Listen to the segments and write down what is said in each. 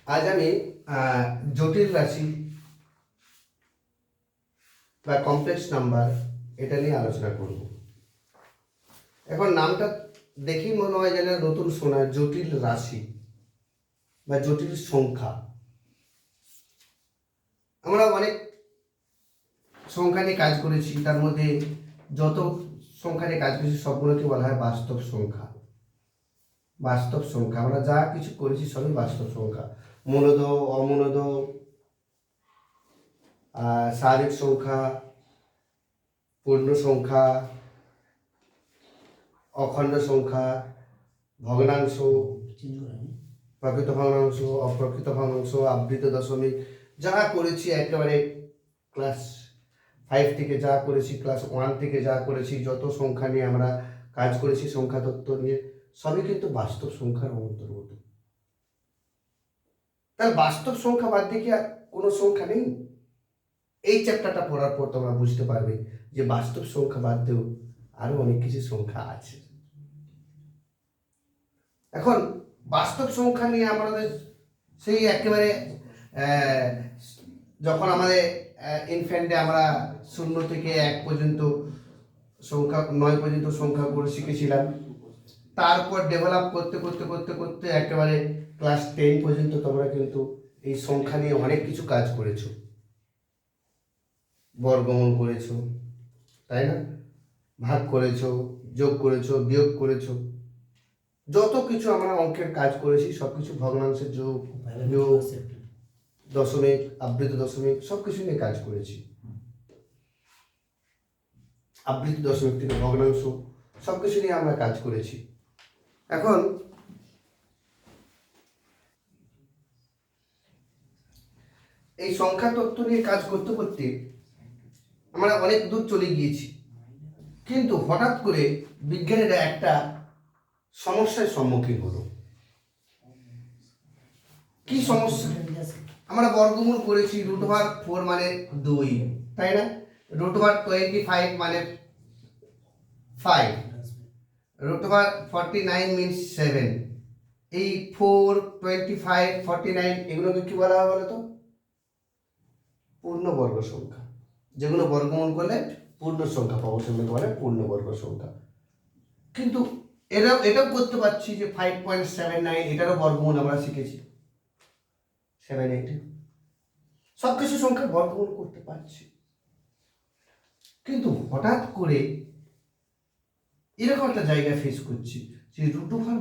আজ আমি জটিল রাশি বা কমপ্লেক্স নাম্বার এটা নিয়ে আলোচনা করব। এখন নামটা দেখেই মনে হয় যেন নতুন শোনায়, জটিল রাশি বা জটিল সংখ্যা। আমরা অনেক সংখ্যা নিয়ে কাজ করেছি, তার মধ্যে যত সংখ্যা নিয়ে কাজ করেছি সবগুলোকে বলা হয় বাস্তব সংখ্যা। বাস্তব সংখ্যা আমরা যা কিছু করেছি সবই বাস্তব সংখ্যা। মূলদ, অমূলদ, স্বাভাবিক সংখ্যা, পূর্ণ সংখ্যা, অখণ্ড সংখ্যা, ভগ্নাংশ, প্রকৃত ভগ্নাংশ, অপ্রকৃত ভগ্নাংশ, আবৃত দশমিক, যা করেছি একেবারে ক্লাস 5 থেকে যা করেছি, ক্লাস 1 থেকে যা করেছি, যত সংখ্যা নিয়ে আমরা কাজ করেছি, সংখ্যা তত্ত্ব নিয়ে, সবই কিন্তু বাস্তব সংখ্যার অন্তর্গত। তাহলে বাস্তব সংখ্যা বাদ দিয়ে কি আর কোনো সংখ্যা নেই? এই চ্যাপ্টারটা পড়ার পর তোমরা বুঝতে পারবে যে বাস্তব সংখ্যা বাদ দিয়েও আরো অনেক কিছু সংখ্যা আছে। এখন বাস্তব সংখ্যা নিয়ে আমাদের সেই একেবারে যখন আমাদের ইনফ্যান্টে আমরা 0 থেকে 1 পর্যন্ত সংখ্যা, 9 পর্যন্ত সংখ্যা করে শিখেছিলাম, তারপর ডেভেলপ করতে করতে করতে করতে একেবারে ক্লাস 10 পর্যন্ত তোমরা কিন্তু এই সংখ্যা নিয়ে অনেক কিছু কাজ করেছো। বর্গমূল করেছো, তাই না? ভাগ করেছো, যোগ করেছো, বিয়োগ করেছো, যত কিছু আমরা অঙ্কের কাজ করেছি সব কিছু ভগ্নাংশের যোগ, বিয়োগ, দশমিক, আবৃত দশমিক সব কিছু নিয়ে কাজ করেছি। আবৃত দশমিক থেকে ভগ্নাংশ সব কিছু নিয়ে আমরা কাজ করেছি। এখন এই সংখ্যা তত্ত্ব নিয়ে কাজ করতে করতে আমরা অনেক দূর চলে গিয়েছি, কিন্তু হঠাৎ করে বিজ্ঞানীরা একটা সমস্যার সম্মুখীন হলো। কি সমস্যা? আমরা বর্গমূল করেছি, √4 মানে 2, তাই না? √25 মানে 5, √49 মিনস 7। এই 4, 25, 49 এগুলোকে কি বলা হয় বলো তো? পূর্ণবর্গ সংখ্যা। যেগুলো বর্গমূল করলে পূর্ণ সংখ্যা পাবো সেগুলোকে বলে পূর্ণবর্গ সংখ্যা। কিন্তু এটাও করতে পারছি যে 5.79 এটারও বর্গমূল আমরা শিখেছি, 780 সব কিছু সংখ্যা বর্গমূল করতে পারছি। কিন্তু হঠাৎ করে এরকম একটা জায়গা ফেস করছি যে √4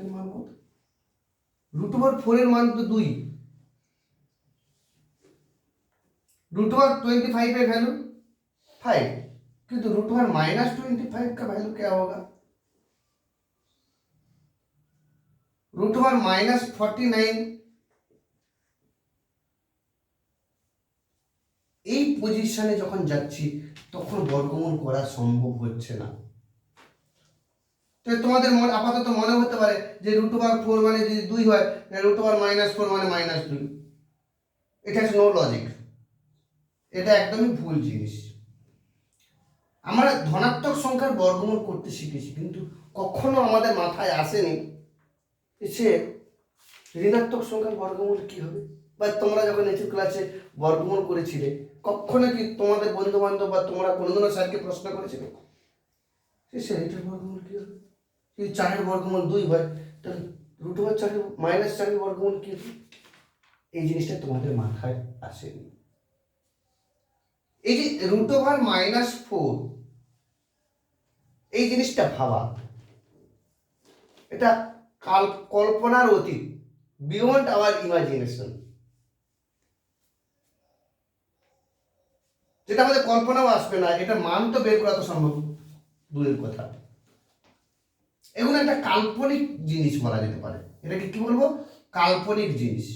এর মান কত? √4 এর মান তো 2, √25 এর वैल्यू 5, किंतु √25 का वैल्यू क्या होगा? √49 এই পজিশনে যখন যাচ্ছি তখন বর্গমূল করা সম্ভব হচ্ছে না। তো তোমাদের আপাতত মনে হতে পারে যে √4 মানে যদি 2 হয়, √4 -4 মানে -2। এটা নো লজিক, এটা একদমই ভুল জিনিস। আমরা ধনাত্মক সংখ্যার বর্গমূল করতে শিখেছি, কিন্তু কখনো আমাদের মাথায় আসেনি সে ঋণাত্মক সংখ্যার বর্গমূল কি হবে। বা তোমরা যখন নিচু ক্লাসে বর্গমূল করেছিলে, কখনো কি তোমাদের বন্ধু বান্ধব বা তোমরা কোনোদিনও স্যারকে প্রশ্ন করেছিলে স্যার এটার বর্গমূল কি হবে? যদি 4 এর বর্গমূল 2 হয় তাহলে √4 -4 এর বর্গমূল কি হবে? এই জিনিসটা তোমাদের মাথায় আসেনি। এই যে √4 এই জিনিসটা ভাবা, এটা কল্পনার অতীত, বিয়ন্ড আওয়ার ইমাজিনেশন। যেটা আমাদের কল্পনাও আসবে না, এটা মান তো বের করা তো সম্ভব দূরের কথা। এগুলো একটা কাল্পনিক জিনিস বলা যেতে পারে। এটাকে কি বলবো? কাল্পনিক জিনিস।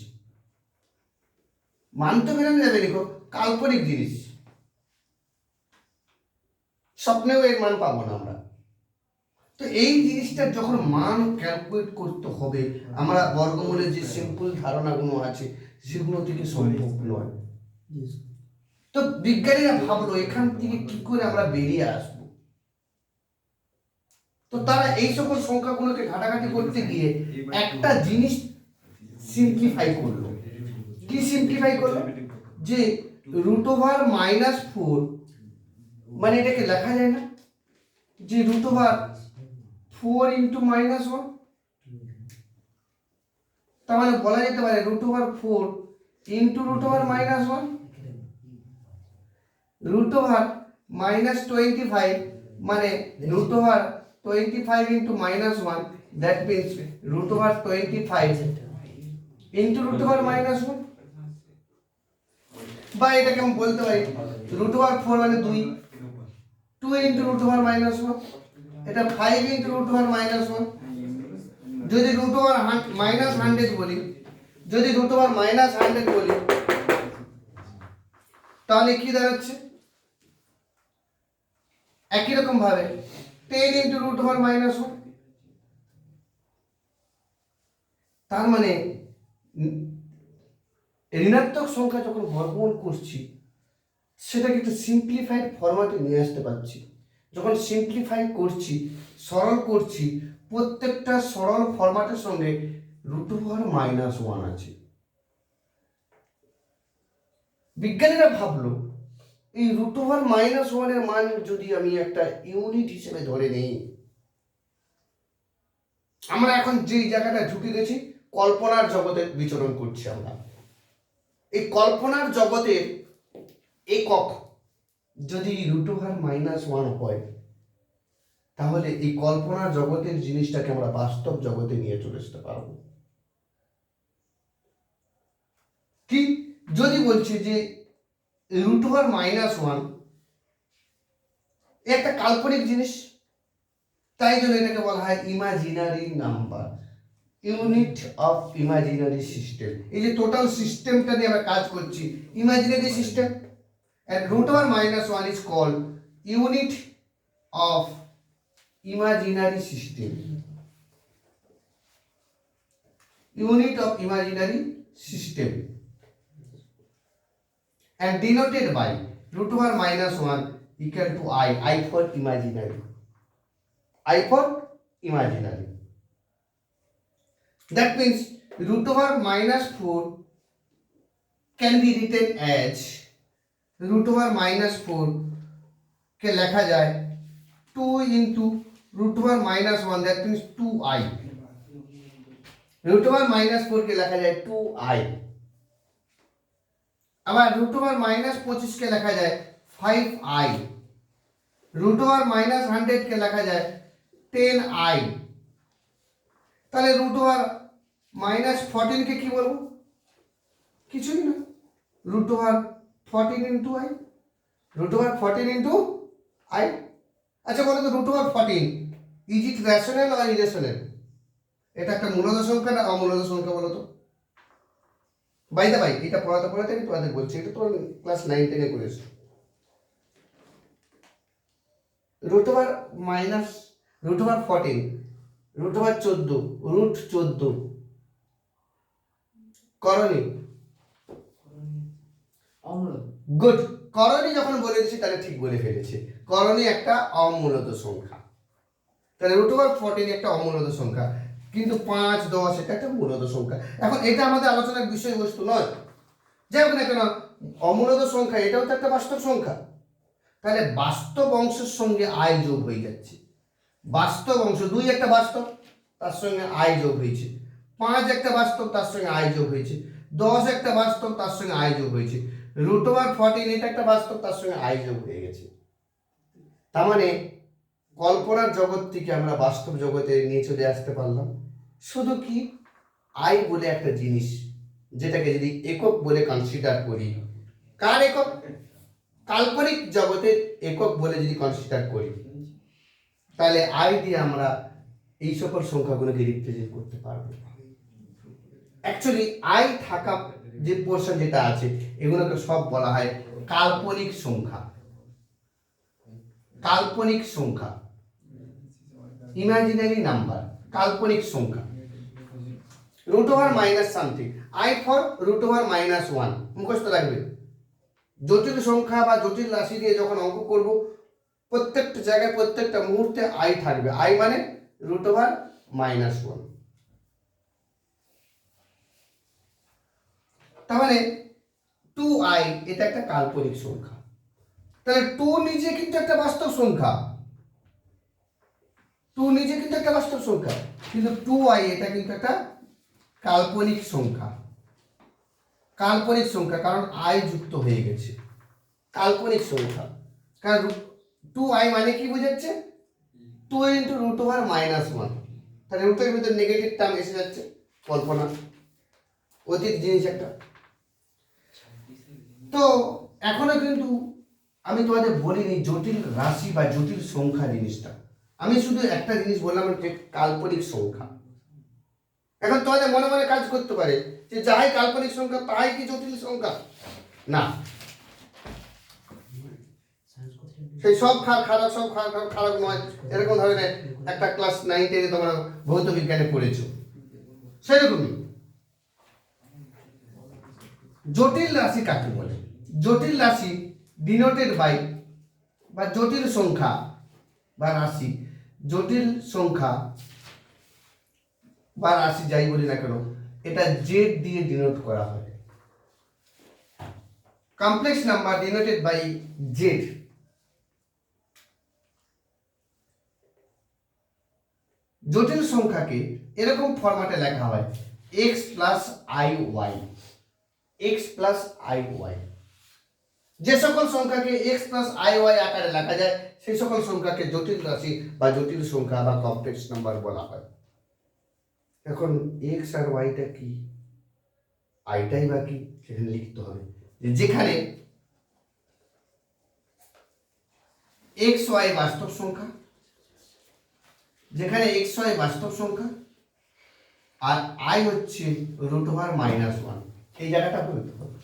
মান তো বেরোনো যাবে, দেখো কাল্পনিক জিনিস, স্বপ্নেও এর মান পাবো না আমরা। তো এই জিনিসটা যখন মান ক্যালকুলেট করতে হবে, আমরা বর্গমূলের যে সিম্পল ধারণাগুলো আছে সেগুলো থেকে সম্ভব নয়। তো বিজ্ঞানীরা ভাবলো এখান থেকে কি করে আমরা বেরিয়ে আসবো। তো তারা এই সকল সংখ্যাগুলোকে ঘাটাঘাটি করতে গিয়ে একটা জিনিস সিম্পলিফাই করলো। কি সিম্পলিফাই করলো? যে রুট ওভার মাইনাস ফোর, মানে এটাকে লেখা যায় না যে root over four into minus one, তার মানে বলা যেতে পারে root over four into root over minus one. Root over minus 25 মানে root over 25 into minus one, that means root over 25 into root over minus one. বা এটাকে আমি বলতে পারি রুট ওভার ফোর মানে 2 into root over minus one, এটা 5 into root over minus one. যদি root over minus 100 বলি, যদি রুট ওভার মাইনাস 100 বলি, তাহলে কি দাঁড়াচ্ছে? একই রকম ভাবে 10 into root over minus one. তার মানে ঋণাত্মক সংখ্যা যখন বর্গমূল করছি সেটাকে একটু সিম্পলিফাইড ফরম্যাটে নিয়ে আসতে পারছি। যখন সিম্পলিফাই করছি, সরল করছি, প্রত্যেকটা সরল ফরম্যাটের সঙ্গে রুট ওভার মাইনাস ওয়ান আছে। বিজ্ঞানীরা ভাবলো এই রুট ওভার মাইনাস ওয়ানের মান যদি আমি একটা ইউনিট হিসেবে ধরে নেই, আমরা এখন যেই জায়গাটা ঢুকে গেছি কল্পনার জগতে বিচরণ করছি আমরা। এই কল্পনার জগতের একক যদি রুট ওভার মাইনাস ওয়ান হয়, তাহলে এই কল্পনার জগতের জিনিসটাকে আমরা বাস্তব জগতে নিয়ে চলে আসতে পারবো। কি যদি বলছি যে রুট ওভার মাইনাস ওয়ান একটা কাল্পনিক জিনিস, তাই জন্য এটাকে বলা হয় imaginary number, unit of imaginary system. এই যে টোটাল সিস্টেমটা নিয়ে আমরা কাজ করছি imaginary system, and root over minus 1 is called unit of imaginary system, unit of imaginary system, and denoted by root over minus 1 equal to I for imaginary, I for imaginary. That means root over minus 4 can be written as root over minus 4 के लिखा जाए 2 into root over minus 1, that means 2i। Root over minus 4 के लिखा जाए 2i। अब root over minus 25 के लिखा जाए 5i। रूट ओवर माइनस 100 के लिखा जाए 10i। তাহলে रूट ओवर माइनस 14 के কি বলবো? কিছুই না, root over 14 into i, root over 14 into i। আচ্ছা বলো তো root over 14 is it rational or irrational? এটা একটা মূলদ সংখ্যা না অমূলদ সংখ্যা বলো তো? বাই দা বাই, এটা পড়াতে পড়াতে আমি তোমাদের বলছি, এটা তো ক্লাস 9 10 এ করেছো। Root over minus root over 14, root over 14, root 14 করণী গুড। করণী যখন বলে দিচ্ছি তাহলে ঠিক বলে ফেলেছে, করণী একটা অমূলদ সংখ্যা। তাহলে রুট ওভার 14 একটা অমূলদ সংখ্যা, কিন্তু 5 10 এটা একটা মূলদ সংখ্যা। এখন এটা আমাদের আলোচনার বিষয়বস্তু নয়, যাই হোক না কেন অমূলদ সংখ্যা এটাও তো একটা বাস্তব সংখ্যা। তাহলে বাস্তব অংশের সঙ্গে আই যোগ হয়ে যাচ্ছে। বাস্তব অংশ 2 একটা বাস্তব, তার সঙ্গে আই যোগ হয়েছে। 5 একটা বাস্তব, তার সঙ্গে আই যোগ হয়েছে। 10 একটা বাস্তব, তার সঙ্গে আই যোগ হয়েছে। রুট ওভার 14 এটা একটা বাস্তব, তার সঙ্গে আই যোগ হয়ে গেছে। তার মানে কল্পনার জগৎ থেকে আমরা বাস্তব জগতে নিয়ে চলে আসতে পারলাম। শুধু কি আই বলে একটা জিনিস, যেটাকে যদি একক বলে কনসিডার করি, কার একক? কাল্পনিক জগতের একক বলে যদি কনসিডার করি, তাহলে আই দিয়ে আমরা এই সকল সংখ্যাগুলোকে রিপ্রেজেন্ট করতে পারবো। অ্যাকচুয়ালি আই থাকা যে পোর্শন যেটা আছে এগুলোকে সব বলা হয় কাল্পনিক সংখ্যা। কাল্পনিক সংখ্যা, ইমাজিনারি নাম্বার, কাল্পনিক সংখ্যা। Root over minus something, I for root over minus 1 মুখস্থ রাখবে। জটিল সংখ্যা বা জটিল রাশি দিয়ে যখন অঙ্ক করব, প্রত্যেকটা জায়গায় প্রত্যেকটা মুহূর্তে আই থাকবে। আই মানে রুট ওভার মাইনাস 1। তার মানে 2i এটা একটা কাল্পনিক সংখ্যা। তাহলে 2 নিজে কিন্তু একটা বাস্তব সংখ্যা, 2 নিজে কিন্তু একটা বাস্তব সংখ্যা, কিন্তু 2i এটা কিন্তু একটা কাল্পনিক সংখ্যা। কাল্পনিক সংখ্যা কারণ i যুক্ত হয়ে গেছে, কাল্পনিক সংখ্যা। কারণ 2i মানে কি বোঝাচ্ছে? 2 ইন্টু রুট ওভার -1। তাহলে রুটের ভিতরে নেগেটিভ টার্ম এসে যাচ্ছে, কল্পনা, অতীত জিনিস একটা। তো এখনো কিন্তু আমি তোমাদের বলিনি জটিল রাশি বা জটিল সংখ্যা জিনিসটা। আমি শুধু একটা জিনিস বললাম যে কাল্পনিক সংখ্যা। এখন তোমাদের মনে মনে কাজ করতে পারে যে যাই কাল্পনিক সংখ্যা তাই কি জটিল সংখ্যা? না, সেই সব খারাপ সব খারাপ নয়, এরকম ধরনের একটা ক্লাস 9-10 তোমরা ভৌত বিজ্ঞানে পড়েছো, সেরকমই। জটিল রাশি কাকে বলে? জটিল রাশি ডিনোটেড বাই, বা জটিল সংখ্যা বা রাশি, জটিল সংখ্যা বা রাশি যাই বলি না কেন, এটা জেড দিয়ে ডিনোট করা হয়। Complex number denoted by Z. জটিল সংখ্যাকে এরকম ফরম্যাটে লেখা হয় x plus I Y, x plus I Y. যে সকল সংখ্যাকে x প্লাস আই ওয়াই আকারে লেখা যায় সেই সকল সংখ্যাকে জটিল রাশি বা জটিল সংখ্যা বা কমপ্লেক্স নাম্বার বলা হয়। এখন x আর ওয়াইটা কি, আইটাই বা কি, সেখানে লিখতে হবে। যেখানে x y বাস্তব সংখ্যা, যেখানে x y বাস্তব সংখ্যা আর i হচ্ছে রুট ওভার -1, এই জায়গাটা বলতে হবে।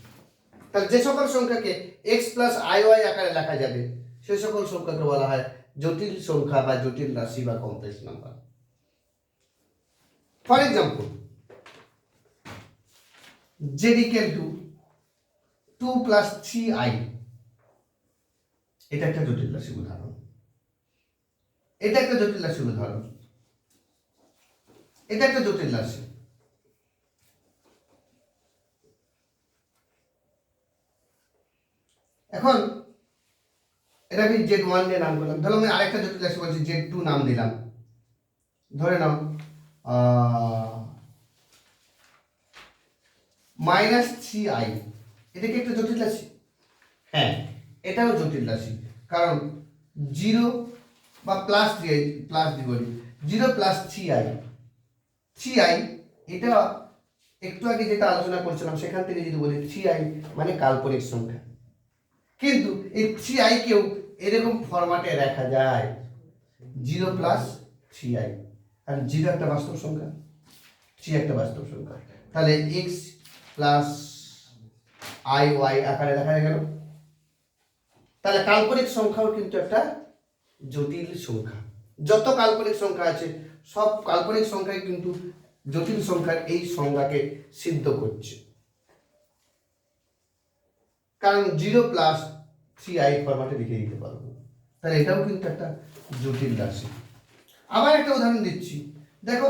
তাহলে যে সকল সংখ্যাকে x প্লাস আই ওয়াই আকারে লেখা যাবে সেই সকল সংখ্যাকে বলা হয় জটিল সংখ্যা বা জটিল রাশি বা complex number. For example, z equal two 2 plus 3i, এটা একটা জটিল রাশি উদাহরণ, এটা একটা জটিল রাশি উদাহরণ, এটা একটা জটিল রাশি। এখন এটা আমি z1 দিয়ে নাম করলাম। ধরো আমি আরেকটা জটিল রাশি বলছি, z2 নাম দিলাম। ধরে নাও -3i, এটা কি একটা জটিল রাশি? হ্যাঁ, এটাও জটিল রাশি। কারণ 0 বা প্লাস দিয়ে বলি 0 প্লাস 3i, এটা একটু আগে যেটা আলোচনা করছিলাম সেখান থেকে যদি বলি 3i মানে কাল্পনিক সংখ্যা, কিন্তু এই 3i কেও এরকম ফরম্যাটে লেখা যায় 0 প্লাস 3i, আর 0 একটা বাস্তব সংখ্যা, 3 একটা বাস্তব সংখ্যা। তাহলে x প্লাস আই ওয়াই আকারে লেখা গেল। তাহলে কাল্পনিক সংখ্যাও কিন্তু একটা জটিল সংখ্যা। যত কাল্পনিক সংখ্যা আছে সব কাল্পনিক সংখ্যাই কিন্তু জটিল সংখ্যার এই সংজ্ঞাকে সিদ্ধ করছে, কারণ 0 প্লাস 3i ফরম্যাটে লিখে দিতে পারবো। তাহলে এটাও কিন্তু একটা জটিল রাশি। আবার একটা উদাহরণ দিচ্ছি, দেখো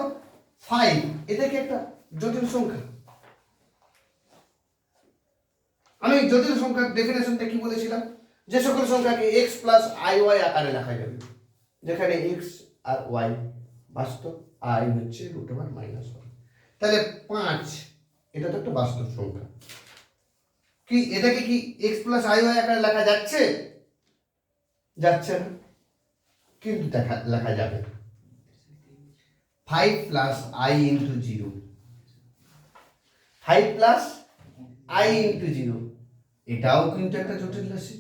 5, এটা কি একটা জটিল সংখ্যা? আমি জটিল সংখ্যার ডেফিনেশনটা কি বলেছিলাম? যে সকল সংখ্যাকে x প্লাস আই ওয়াই আকারে লেখা যাবে, যেখানে x আর y বাস্তব, i হচ্ছে রুট ওভার -1। তাহলে 5 এটা তো একটা বাস্তব সংখ্যা, কি এটাকে কি x প্লাস আই ওয়াই আকারে লেখা যাচ্ছে? যাচ্ছে না, কিন্তু লেখা যাবে 5 plus i into 0, 5 plus i into 0, এটাও কিন্তু একটা জটিল রাশি।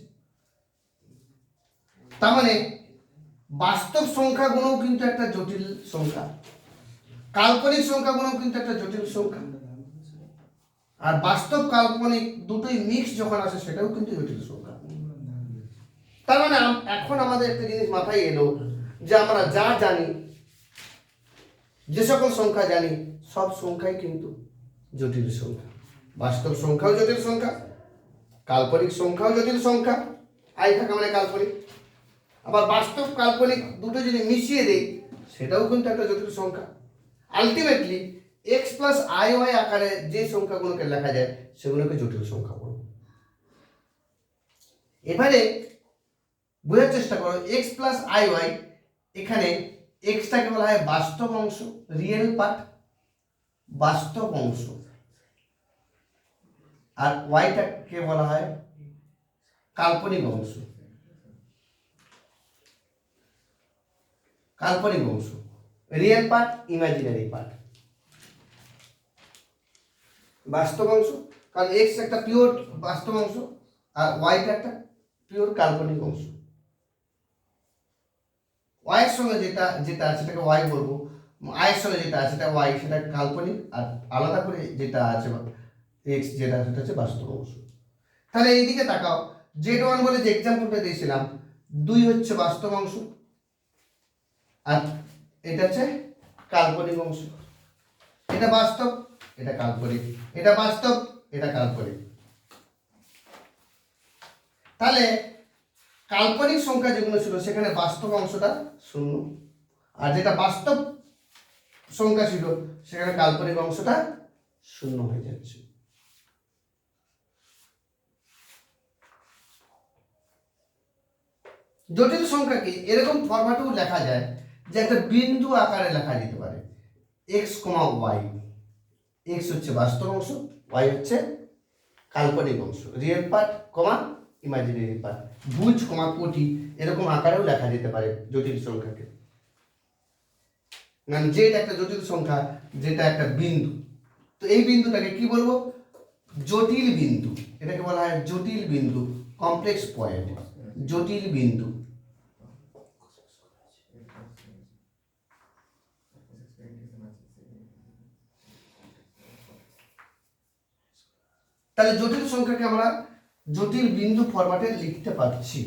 তার মানে বাস্তব সংখ্যাগুলোও কিন্তু একটা জটিল সংখ্যা, কাল্পনিক সংখ্যাগুলোও কিন্তু একটা জটিল সংখ্যা, আর বাস্তব কাল্পনিক দুটোই মিক্স যখন আসে সেটাও কিন্তু জটিল সংখ্যা। তার মানে এখন আমাদের একটা জিনিস মাথায় এলো যে আমরা যা জানি, যে সকল সংখ্যা জানি সব সংখ্যাই কিন্তু জটিল সংখ্যা। বাস্তব সংখ্যাও জটিল সংখ্যা, কাল্পনিক সংখ্যাও জটিল সংখ্যা, আই থাকা মানে কাল্পনিক, আবার বাস্তব কাল্পনিক দুটো যদি মিশিয়ে দেই সেটাও কিন্তু একটা জটিল সংখ্যা। Ultimately x plus I Y আকারে যে সংখ্যাগুলোকে লেখা যায় সেগুলোকে জটিল সংখ্যা বলবো। এবারে বোঝার চেষ্টা করো, এক্স প্লাস আই ওয়াই, এখানে এক্সটাকে বলা হয় বাস্তব অংশ, রিয়েল পার্ট, বাস্তব অংশ, আর ওয়াইটাকে বলা হয় কাল্পনিক অংশ, কাল্পনিক অংশ, রিয়েল পার্ট, ইমাজিনারি পার্ট। বাস্তব অংশ কারণ এক্স একটা পিওর বাস্তব অংশ আর ওয়াইটা একটা পিওর কাল্পনিক অংশ। ওয়াইয়ের সঙ্গে যেটা যেটা আছে সেটাকে ওয়াই বলবো, আয়ের সঙ্গে যেটা আছে সেটা ওয়াই, সেটা কাল্পনিক, আর আলাদা করে যেটা আছে এক্স যেটা সেটা হচ্ছে বাস্তব অংশ। তাহলে এইদিকে তাকাও, জেড ওয়ান বলে যে এক্সাম্পলটা দিয়েছিলাম, 2 হচ্ছে বাস্তব অংশ আর এটা হচ্ছে কাল্পনিক অংশ। এটা বাস্তব, এটা কাল্পনিক, এটা বাস্তব, এটা কাল্পনিক। তাহলে কাল্পনিক সংখ্যা যেগুলো ছিল সেখানে বাস্তব অংশটা 0, আর যেটা বাস্তব সংখ্যা ছিল সেখানে কাল্পনিক অংশটা 0 হয়ে যাচ্ছে। জটিল সংখ্যাকে এরকম ফরম্যাটেও লেখা যায় যে একটা বিন্দু আকারে লেখা যেতে পারে, এক্স কমা ওয়াই। এক্স হচ্ছে বাস্তব অংশ, ওয়াই হচ্ছে কাল্পনিক অংশ, রিয়েল পার্ট কমা ইমাজিনারি পার্ট, ভুজ কমা কোটি, এরকম আকারেও লেখা যেতে পারে জটিল সংখ্যাকে। মানে যেটা একটা জটিল সংখ্যা, যেটা একটা বিন্দু, তো এই বিন্দুটাকে কি বলবো? জটিল বিন্দু। এটাকে বলা হয় জটিল বিন্দু, কমপ্লেক্স পয়েন্ট, জটিল বিন্দু। তাহলে জটিল সংখ্যাকে আমরা জটিল বিন্দু ফরম্যাটে লিখতে পারছি।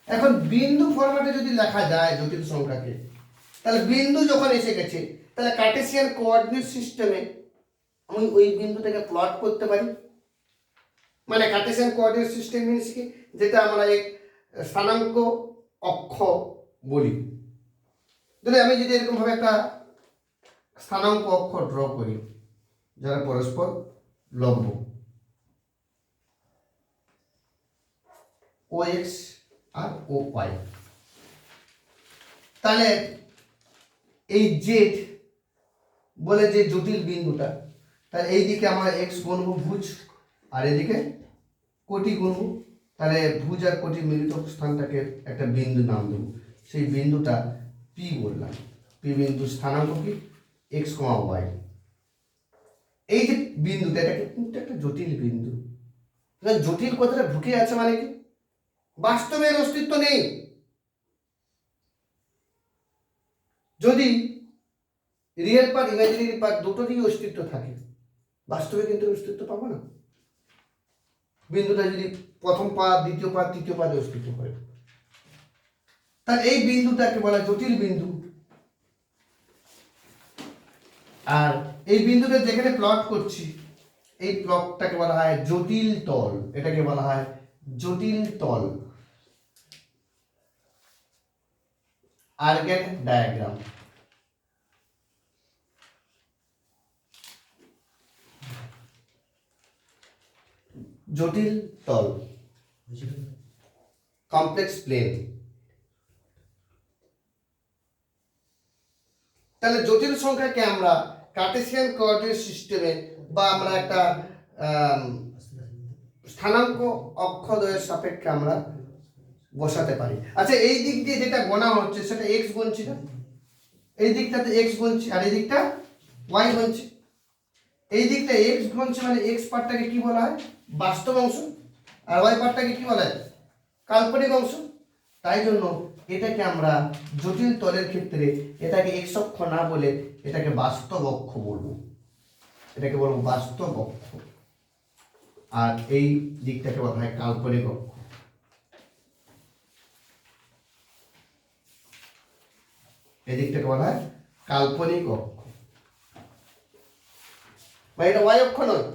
এখন বিন্দু ফরম্যাটে যদি লেখা যায় জটিল সংখ্যাকে, তাহলে বিন্দু যখন এসে গেছে তাহলে কার্টেসিয়ান কোঅর্ডিনেট সিস্টেমে আমি ওই বিন্দুটাকে প্লট করতে পারি। মানে কার্টেসিয়ান কোঅর্ডিনেট সিস্টেম মিনস কি, যেটা আমরা এক স্থানাঙ্ক অক্ষ বলি। যদি আমি যদি এরকম ভাবে একটা স্থানাঙ্ক অক্ষ ড্র করি যারা পরস্পর লম্ব, ও এক্স আর ও ওয়াই, তাহলে এই জেড বলে যে জটিল বিন্দুটা, তাহলে এইদিকে আমরা এক্স গুনবো ভুজ, আর এদিকে কোটি গুনবো, তাহলে ভুজ আর কোটি মিলিত স্থানটাকে একটা বিন্দু নাম দেবো, সেই বিন্দুটা পি বললাম। পি বিন্দু স্থানাঙ্ক কি? এক্স কমা ওয়াই। এই যে বিন্দুটা, এটা কিন্তু একটা জটিল বিন্দু। জটিল কথাটা ঢুকে আছে মানে কি, বাস্তবের অস্তিত্ব নেই। যদি রিয়েল পার্ট ইমাজিনারি পার্ট দুটোরই অস্তিত্ব থাকে, বাস্তবে কিন্তু অস্তিত্ব পাবো না। বিন্দুটা যদি প্রথম পাদ, দ্বিতীয় পাদ, তৃতীয় পাদে অস্তিত্ব করে, তাহলে এই বিন্দুটাকে বলা জটিল বিন্দু। আর এই বিন্দুটা যেখানে প্লট করছি, এই প্লটটাকে বলা হয় জটিল তল। এটাকে বলা হয় জটিল তল, আর্গেট ডায়াগ্রাম। জটিল তল, কমপ্লেক্স প্লেন। তাহলে জটিল সংখ্যাকে আমরা কার্টেসিয়ান কোঅর্ডিনেট সিস্টেমে বা আমরা একটা স্থানাঙ্ক অক্ষদ্বয়ের সাপেক্ষে আমরা বসাতে পারি। আচ্ছা, এই দিক দিয়ে যেটা গোনা হচ্ছে সেটা এক্স গুনছি না, এই দিকটাতে এক্স গুনছি আর এই দিকটা ওয়াই গুনছি। এই দিকটা এক্স গুনছি মানে এক্স পার্টটাকে কি বলা হয়? বাস্তব অংশ, আর ওয়াই পার্টটাকে কি বলা হয়? কাল্পনিক অংশ। তাই জন্য এটাকে আমরা জটিল তলের ক্ষেত্রে এটাকে এক্স অক্ষ না বলে এটাকে বাস্তব অক্ষ বলবো, এটাকে বলবো বাস্তব অক্ষ। আর এই দিকটাকে বলা হয় কাল্পনিক অক্ষ। এই দিকটাকে বলা হয় কাল্পনিক অক্ষ, বা এটা ওয়াই অক্ষ নয়,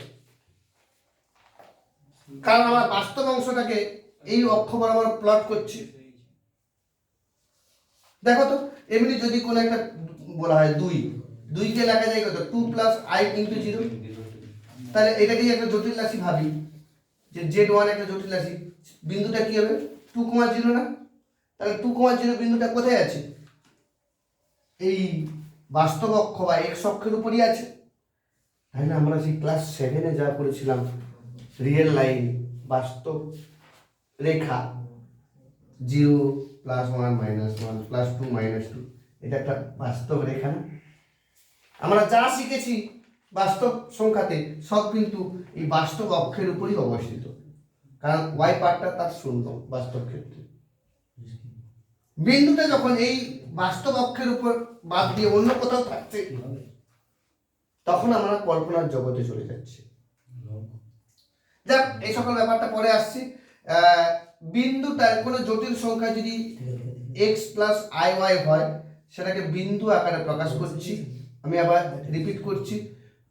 কারণ আমরা বাস্তব অংশটাকে এই অক্ষ বরাবর প্লট করছি। দেখো তো, এমনি যদি কোনো একটা বলা হয় 2, 2 কে লেখা যায় কত 2 প্লাস I ইন্টু 0। তাহলে এটাকেই একটা জটিল রাশি ভাবি, যে z1 একটা জটিল রাশি, বিন্দুটা কি হবে 2,0 না? তাহলে 2,0 বিন্দুটা কোথায় আছে? এই বাস্তব অক্ষ বা x অক্ষের উপরই আছে। তাই না? আমরা সেই ক্লাস 7-এ যা করেছিলাম, রিয়েল লাইন, বাস্তব রেখা, 0 +1 -1 +2 -2, এটা একটা বাস্তব রেখা না? আমরা যা শিখেছি বাস্তব সংখ্যাতে সব কিন্তু এই বাস্তব অক্ষের উপরই অবস্থিত, কারণ y পার্টটা তার শূন্য বাস্তব ক্ষেত্রে। বিন্দুটা যখন এই বাস্তব অক্ষের উপর বাদ দিয়ে অন্য কোথাও থাকছে, তখন আমরা কল্পনার জগতে চলে যাচ্ছি। যাক, এই সকল ব্যাপারটা পরে আসছি। বিন্দুটার কোনো জটিল সংখ্যা যদি x + iy হয়, সেটাকে বিন্দু আকারে প্রকাশ করছি। আমি আবার রিপিট করছি,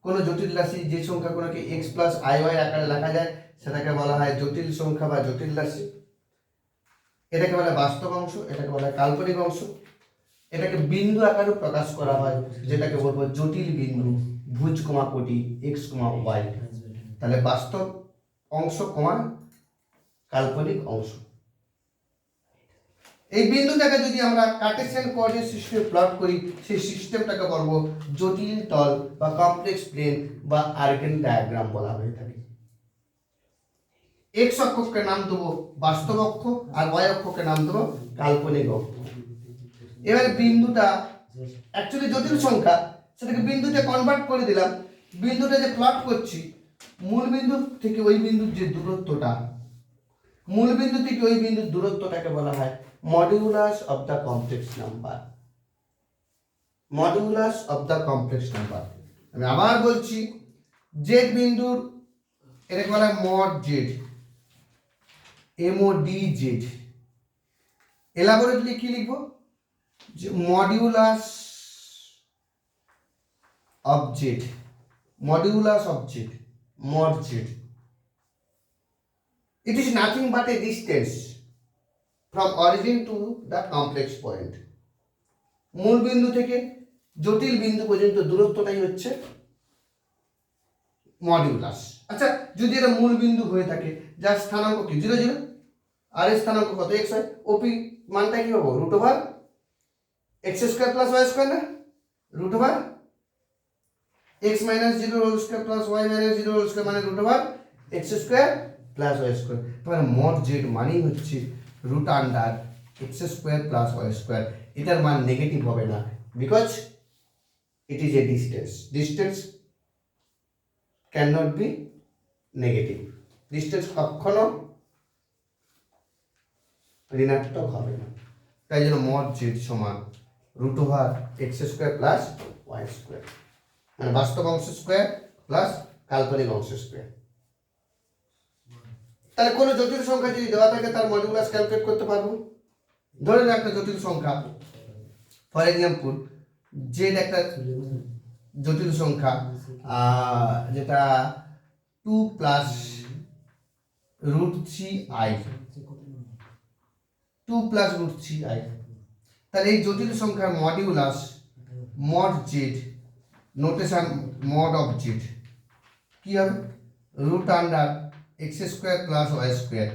কোনো জটিল রাশি যে সংখ্যা কোনোকে x + iy আকারে লেখা যায়, সেটাকে বলা হয় জটিল সংখ্যা বা জটিল রাশি। এটাকে বলা হয় বাস্তব অংশ, এটাকে বলা হয় কাল্পনিক অংশ। এটাকে বিন্দু আকারে প্রকাশ করা হয়, যেটাকে বলবো জটিল বিন্দু, ভুজ কমা কোটি x, y। তাহলে বাস্তব অংশ কমা কাল্পনিক অংশ। এই বিন্দুটাকে যদি আমরা কার্টেসিয়ান কোঅর্ডিনেট সিস্টেমে প্লট করি, সেই সিস্টেমটাকে বলবো জটিল তল বা কমপ্লেক্স প্লেন বা আর্গেন ডায়াগ্রাম বলা হয়ে থাকে। x অক্ষকে নাম দেবো বাস্তব অক্ষ, আর y অক্ষকে নাম দেবো কাল্পনিক অক্ষ। এবারে বিন্দুটা অ্যাকচুয়ালি জটিল সংখ্যা, সেটাকে বিন্দুতে কনভার্ট করে দিলাম। বিন্দুটা যে প্লট করছি, মূল বিন্দু থেকে ওই বিন্দুর যে দূরত্বটা, মূল বিন্দু থেকে ওই বিন্দুর দূরত্বটাকে বলা হয় modulus of the complex number. Modulus of the complex number. আমি আবার বলছি, জেড বিন্দুর এটাকে বলা হয় মড জেড, MODZ। এলাবোরেটলি কি লিখবো? যে modulus of Z, modulus of Z, mod Z. It is nothing but a distance from origin to the complex point. মূল বিন্দু থেকে জটিল বিন্দু পর্যন্ত দূরত্বটাই হচ্ছে মডিউলাস। আচ্ছা, যদি এটা মূল বিন্দু হয়ে থাকে, যার স্থানাঙ্ক কি 0 0, আর এর স্থানাঙ্ক কত x হয়, ওপি মানটা কি হবে √x² + y² না, √x - 0² + y - 0² মানে √x² + y²। তাহলে মড জেড মানেই হচ্ছে √x² + y²। এটার মান নেগেটিভ হবে না, because it is a distance. Distance can not be negative. Distance কখনো ঋণাত্মক হবে না। তাই জন্য মড জেড সমান √x² + y², মানে বাস্তব অংশ স্কোয়ার প্লাস কাল্পনিক অংশ স্কোয়ার। তাহলে কোনো জটিল সংখ্যা যদি দেওয়া থাকে, তার মডুলাস ক্যালকুলেট করতে পারবো। ধরেন একটা জটিল সংখ্যা, ফর এক্সাম্পল জেড একটা জটিল সংখ্যা, যেটা 2 + √3i, 2 + √3i। তাহলে এই জটিল সংখ্যার modulus mod Z, notation mod of Z কি হবে √x² + y²।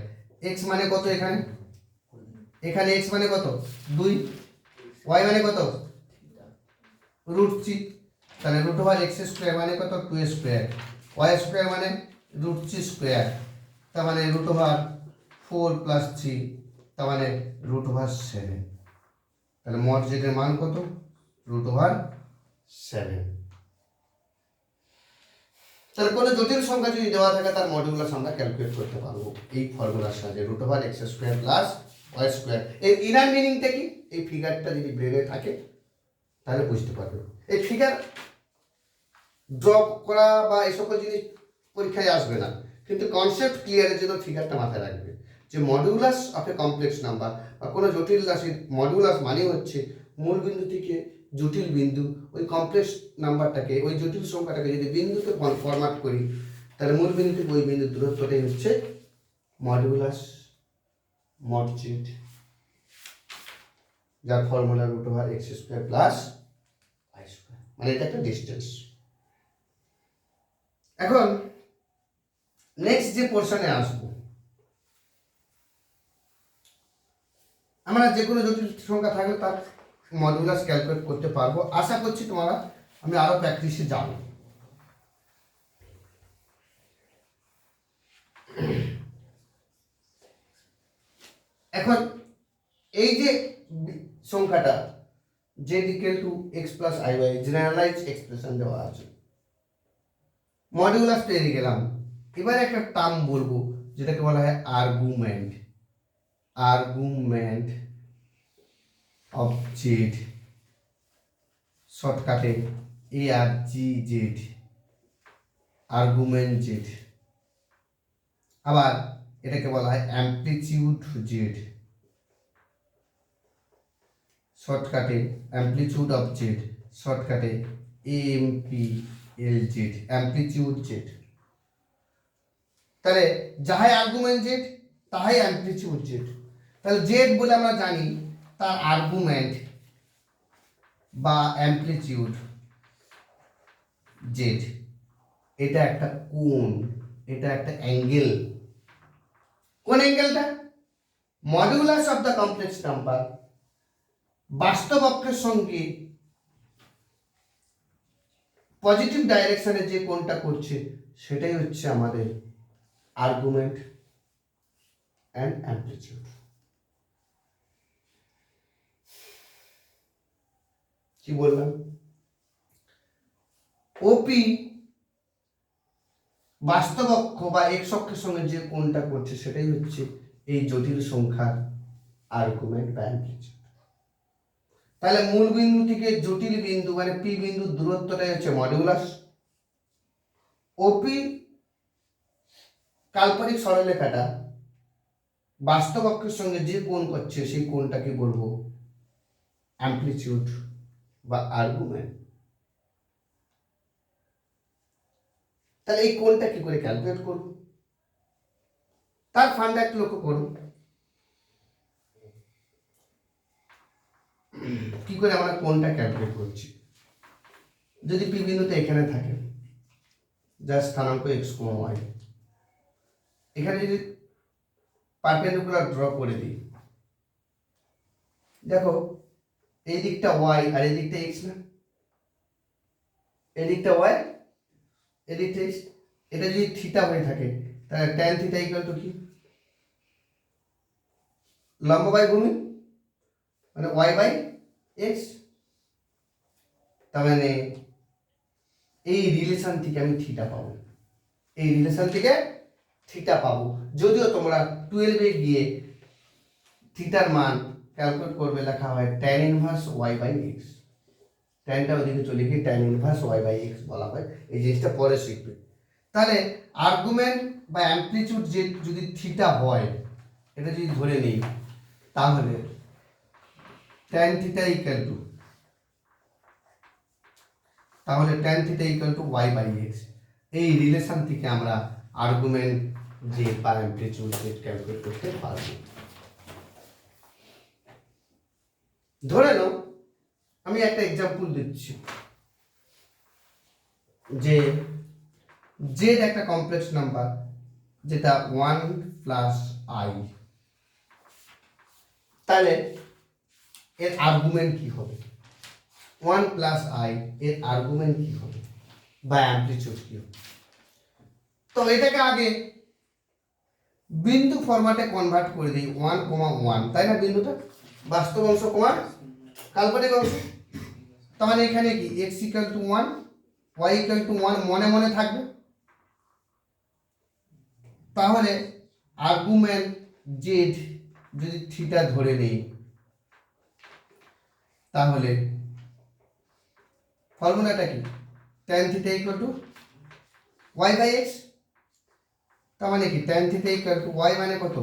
x মানে কত? এখানে x মানে কত 2, y মানে কত √3। তাহলে √x² মানে কত 2², y² মানে √3², তার মানে √4 + 3, তার মানে √7। তাহলে মড জেড এর মান কত √7। তাহলে কোনো জটিল সংখ্যা যদি দেওয়া থাকে, তার মডিউলাস আমরা ক্যালকুলেট করতে পারবো এই ফর্মুলার সাহায্যে, √x² + y²। এর ইনার মিনিংটা কি? এই ফিগারটা যদি ব্রেনে থাকে তাহলে বুঝতে পারবে। এই ফিগার ড্র করা বা এই সকল জিনিস পরীক্ষায় আসবে না, কিন্তু কনসেপ্ট ক্লিয়ারের জন্য ফিগারটা মাথায় রাখবে, যে modulus of a complex number বা কোনো জটিল রাশির মডিউলাস মানে হচ্ছে মূল বিন্দু থেকে জটিল বিন্দু, ওই কমপ্লেক্স নাম্বারটাকে, ওই জটিল সংখ্যাটাকে যদি বিন্দুতে ফরম্যাট করি, তাহলে মূল বিন্দু থেকে ওই বিন্দুর দূরত্বটাই হচ্ছে মডিউলাস মড জেড, যার ফর্মুলা √x² + y²। মানে এটা একটা ডিস্টেন্স। এখন নেক্সট যে পোর্শনে আসবো, আমরা যে কোনো জটিল সংখ্যা থাকলে তার মডুলাস ক্যালকুলেট করতে পারবো। আশা করছি তোমরা আমি আরো প্র্যাকটিসে যাব। এখন এই যে সংখ্যাটা z equal to X plus I Y generalize expression দেওয়া আছে, মডিউলাস পেয়ে গেলাম। এবার একটা টার্ম বলবো যেটাকে বলা হয় আর্গুমেন্ট, আর্গুমেন্ট অফ জেড, শর্টকাটে এ আর জি জেড, আর্গুমেন্ট জেড। আবার এটাকে বলা হয় অ্যামপ্লিটিউড জেড, শর্টকাটে অ্যামপ্লিটিউড অফ জেড, শর্টকাটে AMP L Z, amplitude Z. তাহলে যাহাই আর্গুমেন্ট জেড তাহাই অ্যামপ্লিটিউড জেড। তাহলে জেড বলে আমরা জানি তার আর্গুমেন্ট বা অ্যামপ্লিটিউড জেড, এটা একটা কোণ, এটা একটা অ্যাঙ্গেল। কোন অ্যাঙ্গেলটা? Modulus of the complex number, বাস্তব অক্ষের সঙ্গে পজিটিভ ডাইরেকশনে যে কোণটা করছে সেটাই হচ্ছে আমাদের আর্গুমেন্ট অ্যান্ড অ্যামপ্লিটিউড। কি বললাম? ওপি বাস্তব অক্ষ বা এক্স অক্ষের সঙ্গে যে কোণটা করছে সেটাই হচ্ছে এই জটিল সংখ্যার আর্গুমেন্ট বা অ্যামপ্লিটিউড। তাহলে মূল বিন্দু থেকে জটিল বিন্দু মানে পি বিন্দুর দূরত্বটাই হচ্ছে মডিউলাস। ওপি কাল্পনিক সরলরেখাটা বাস্তব অক্ষের সঙ্গে যে কোণ করছে সেই কোণটাকে বলবো অ্যামপ্লিটিউড বা আর্গুমেন্ট। তাহলে এই কোণটা কি করে ক্যালকুলেট করব? তার ফান্ডা একটু লক্ষ্য করুন। কি করে আমরা কোণটা ক্যালকুলেট করছি? যদি পি বিন্দুতে এখানে থাকে যার স্থানাঙ্ক এক্স কমা ওয়াই, এখানে যদি পারপেন্ডিকুলার ড্র করে দিই, দেখো এই দিকটা ওয়াই আর এই দিকটা এক্স না, এই দিকটা ওয়াই এই দিকটা এক্স। এটা যদি থিটা হয়ে থাকে তাহলে ট্যান থিটা ইকুয়াল টু কি? লম্ব বাই ভূমি মানে ওয়াই বাই এক্স। তার মানে এই রিলেশন থেকে আমি থিটা পাবো, এই রিলেশন থেকে থিটা পাবো। যদিও তোমরা 12 এ গিয়ে থিটার মান ক্যালকুলেট করবে, লেখা হয় tan inverse y by x, ট্যানটা ওদিকে চলে গিয়ে tan inverse y by x বলা হয়। এই জিনিসটা পরে শিখবে। তাহলে আর্গুমেন্ট বা অ্যামপ্লিটিউড যে যদি থিটা হয়, এটা যদি ধরে নেই, তাহলে tan থিটা ইকুয়াল টু, তাহলে tan theta equal to y by x। এই রিলেশন থেকে আমরা আর্গুমেন্ট যে বা অ্যামপ্লিটিউড জেড ক্যালকুলেট করতে পারবো। ধরে নাও আমি একটা এক্সাম্পল দিচ্ছি যে জেড একটা কমপ্লেক্স নাম্বার যেটা 1 প্লাস আই, তাহলে এর আর্গুমেন্ট কি হবে? 1 প্লাস আই এর আর্গুমেন্ট কি হবে বা অ্যামপ্লিটিউড কি হবে? তো এটাকে আগে বিন্দু ফরম্যাটে কনভার্ট করে দিই, 1, 1, তাই না? বিন্দুটা বাস্তব অংশ কমা কাল্পনিক অংশ। তাহলে এখানে কি x equal to 1, y equal to 1 মনে মনে থাকবে। তাহলে আর্গুমেন্ট জেড যদি থিটা ধরে নেই, তাহলে ফর্মুলাটা কি? tan theta equal to y by x। তার মানে কি tan theta equal to y মানে কত?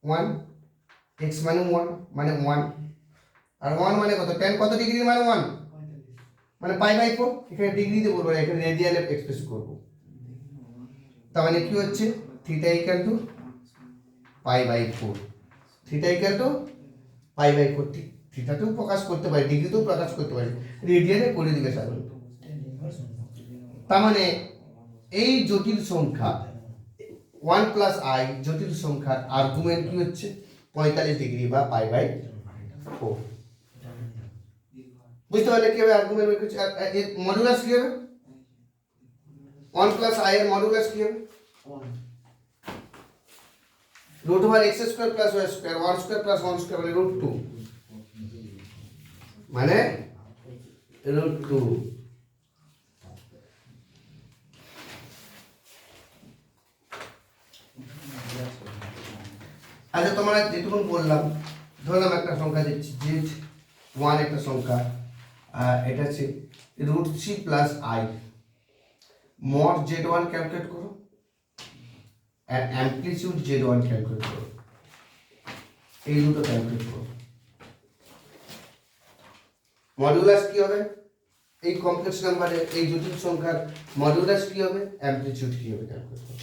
1, x মানে 1 মানে 1, আর 1 মানে কত? tan কত ডিগ্রি মানে 1 মানে পাই বাই 4। এখানে ডিগ্রিতে বলবো না, এখানে রেডিয়ানে এক্সপ্রেস করব। তার মানে কি হচ্ছে? Theta equal to pi by 4, theta equal to pi by 4। থিটাতেও প্রকাশ করতে পারি, ডিগ্রিতেও প্রকাশ করতে পারি, রেডিয়ানে করে দিবে সাগর। তার মানে এই জটিল সংখ্যা 1 প্লাস আই জটিল সংখ্যার আর্গুমেন্ট কি হচ্ছে 45 ডিগ্রি বা π/4। বুঝতে পারলে কিভাবে আর্গুমেন্ট বের করছে? এর মডুলাস কি হবে? 1 প্লাস আই এর মডুলাস কি হবে? Root over X square plus Y square 1 square plus 1 square মানে रूट 2 মানে रूट 2। আচ্ছা তোমরা যেটুকু বললাম, ধরলাম একটা সংখ্যা দিচ্ছি z1 একটা সংখ্যা, এটা হচ্ছে √3 plus i, mod z1 calculate করো আর অ্যামপ্লিটিউড z1 ক্যালকুলেট করো, এই দুটো ক্যালকুলেট করো। মডুলাস কি হবে? এই কমপ্লেক্স নাম্বারের এই জটিল সংখ্যার মডুলাস কি হবে, অ্যামপ্লিটিউড কি হবে ক্যালকুলেট করো।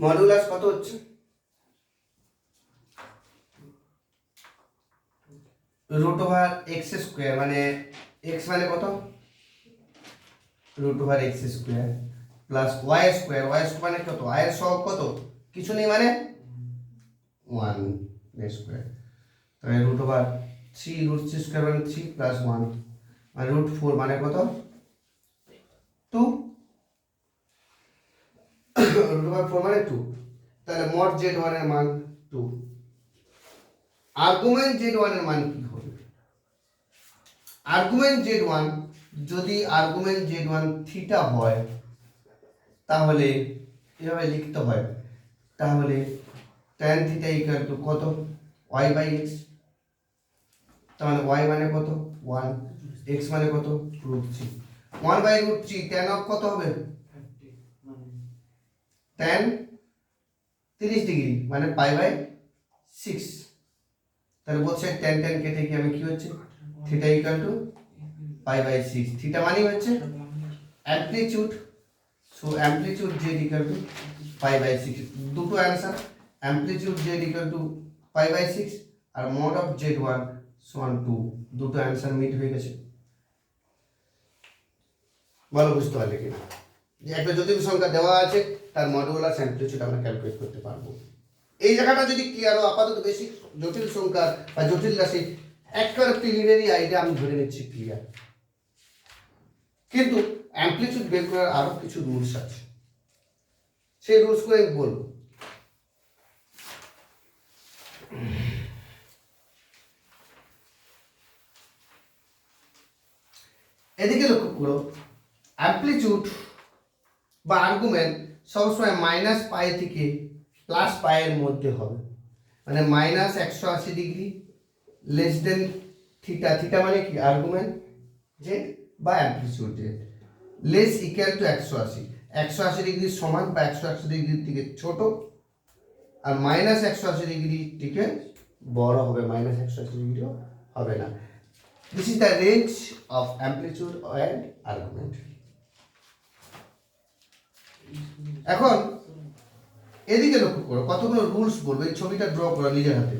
মডুলাস কত হচ্ছে? রুট ওভার এক্স স্কোয়ার মানে এক্স মানে কত, root over X square plus Y square, Y square মানে কত, ওয়াই এর সহগ কত, কিছু নেই মানে 1 স্কোয়ার, তাহলে রুট ওভার 3 √3 স্কোয়ার মানে 3 প্লাস 1 মানে √4 মানে কত 2, রুট ওভার 4 মানে 2, তাহলে মড z1 এর মান 2। আর্গুমেন্ট z1 এর মান কি হবে? আর্গুমেন্ট z1 যদি আর্গুমেন্ট z1 থিটা হয় তাহলে এভাবে লিখতে হয়, তাহলে tan থিটা ইকুয়াল টু কত y/x, তাহলে y মানে কত 1, x মানে কত √3, 1/√3 tan অফ কত হবে tan 30 ডিগ্রি মানে π/6, তাহলে বলছে tan tan কেটে কি আমি কি হচ্ছে থিটা ইকুয়াল টু π/6, থিটা মানে হচ্ছে amplitude, so amplitude z equal to π/6, দুটো answer, amplitude z equal to π/6 আর মড অফ z1 সমান 2, দুটো অ্যানসার মিট হয়ে গেছে। বলো বুঝতে পারলে কিনা যে একটা জটিল সংখ্যা দেওয়া আছে তার মডুলাস অ্যামপ্লিটিউড আমরা ক্যালকুলেট করতে পারবো। এই জায়গাটা যদি ক্লিয়ার হয়, আপাতত বেসিক জটিল সংখ্যা বা জটিল রাশি একেবারে প্রিলিমিনারি আইডিয়া আমি ধরে নিচ্ছি ক্লিয়ার, কিন্তু অ্যামপ্লিটিউড বের করার আরো কিছু রুলস আছে, সেই রুলসগুলো আমি বলবো। এদিকে লক্ষ্য করো, অ্যামপ্লিটিউড বা আর্গুমেন্ট সবসময় -π থেকে +π এর মধ্যে হবে, মানে -180 degree less than theta, theta মানে কি আর্গুমেন্ট জেড বা amplitude Z, less equal to 180, 180 ডিগ্রির সমান বা 180 ডিগ্রির থেকে ছোট, আর -180 ডিগ্রি থেকে বড় হবে, -180 ডিগ্রিও হবে না। This is the range of amplitude and argument. এখন এদিকে লক্ষ্য করো, কতগুলো রুলস বলবো, এই ছবিটা ড্র করো নিজের হাতে।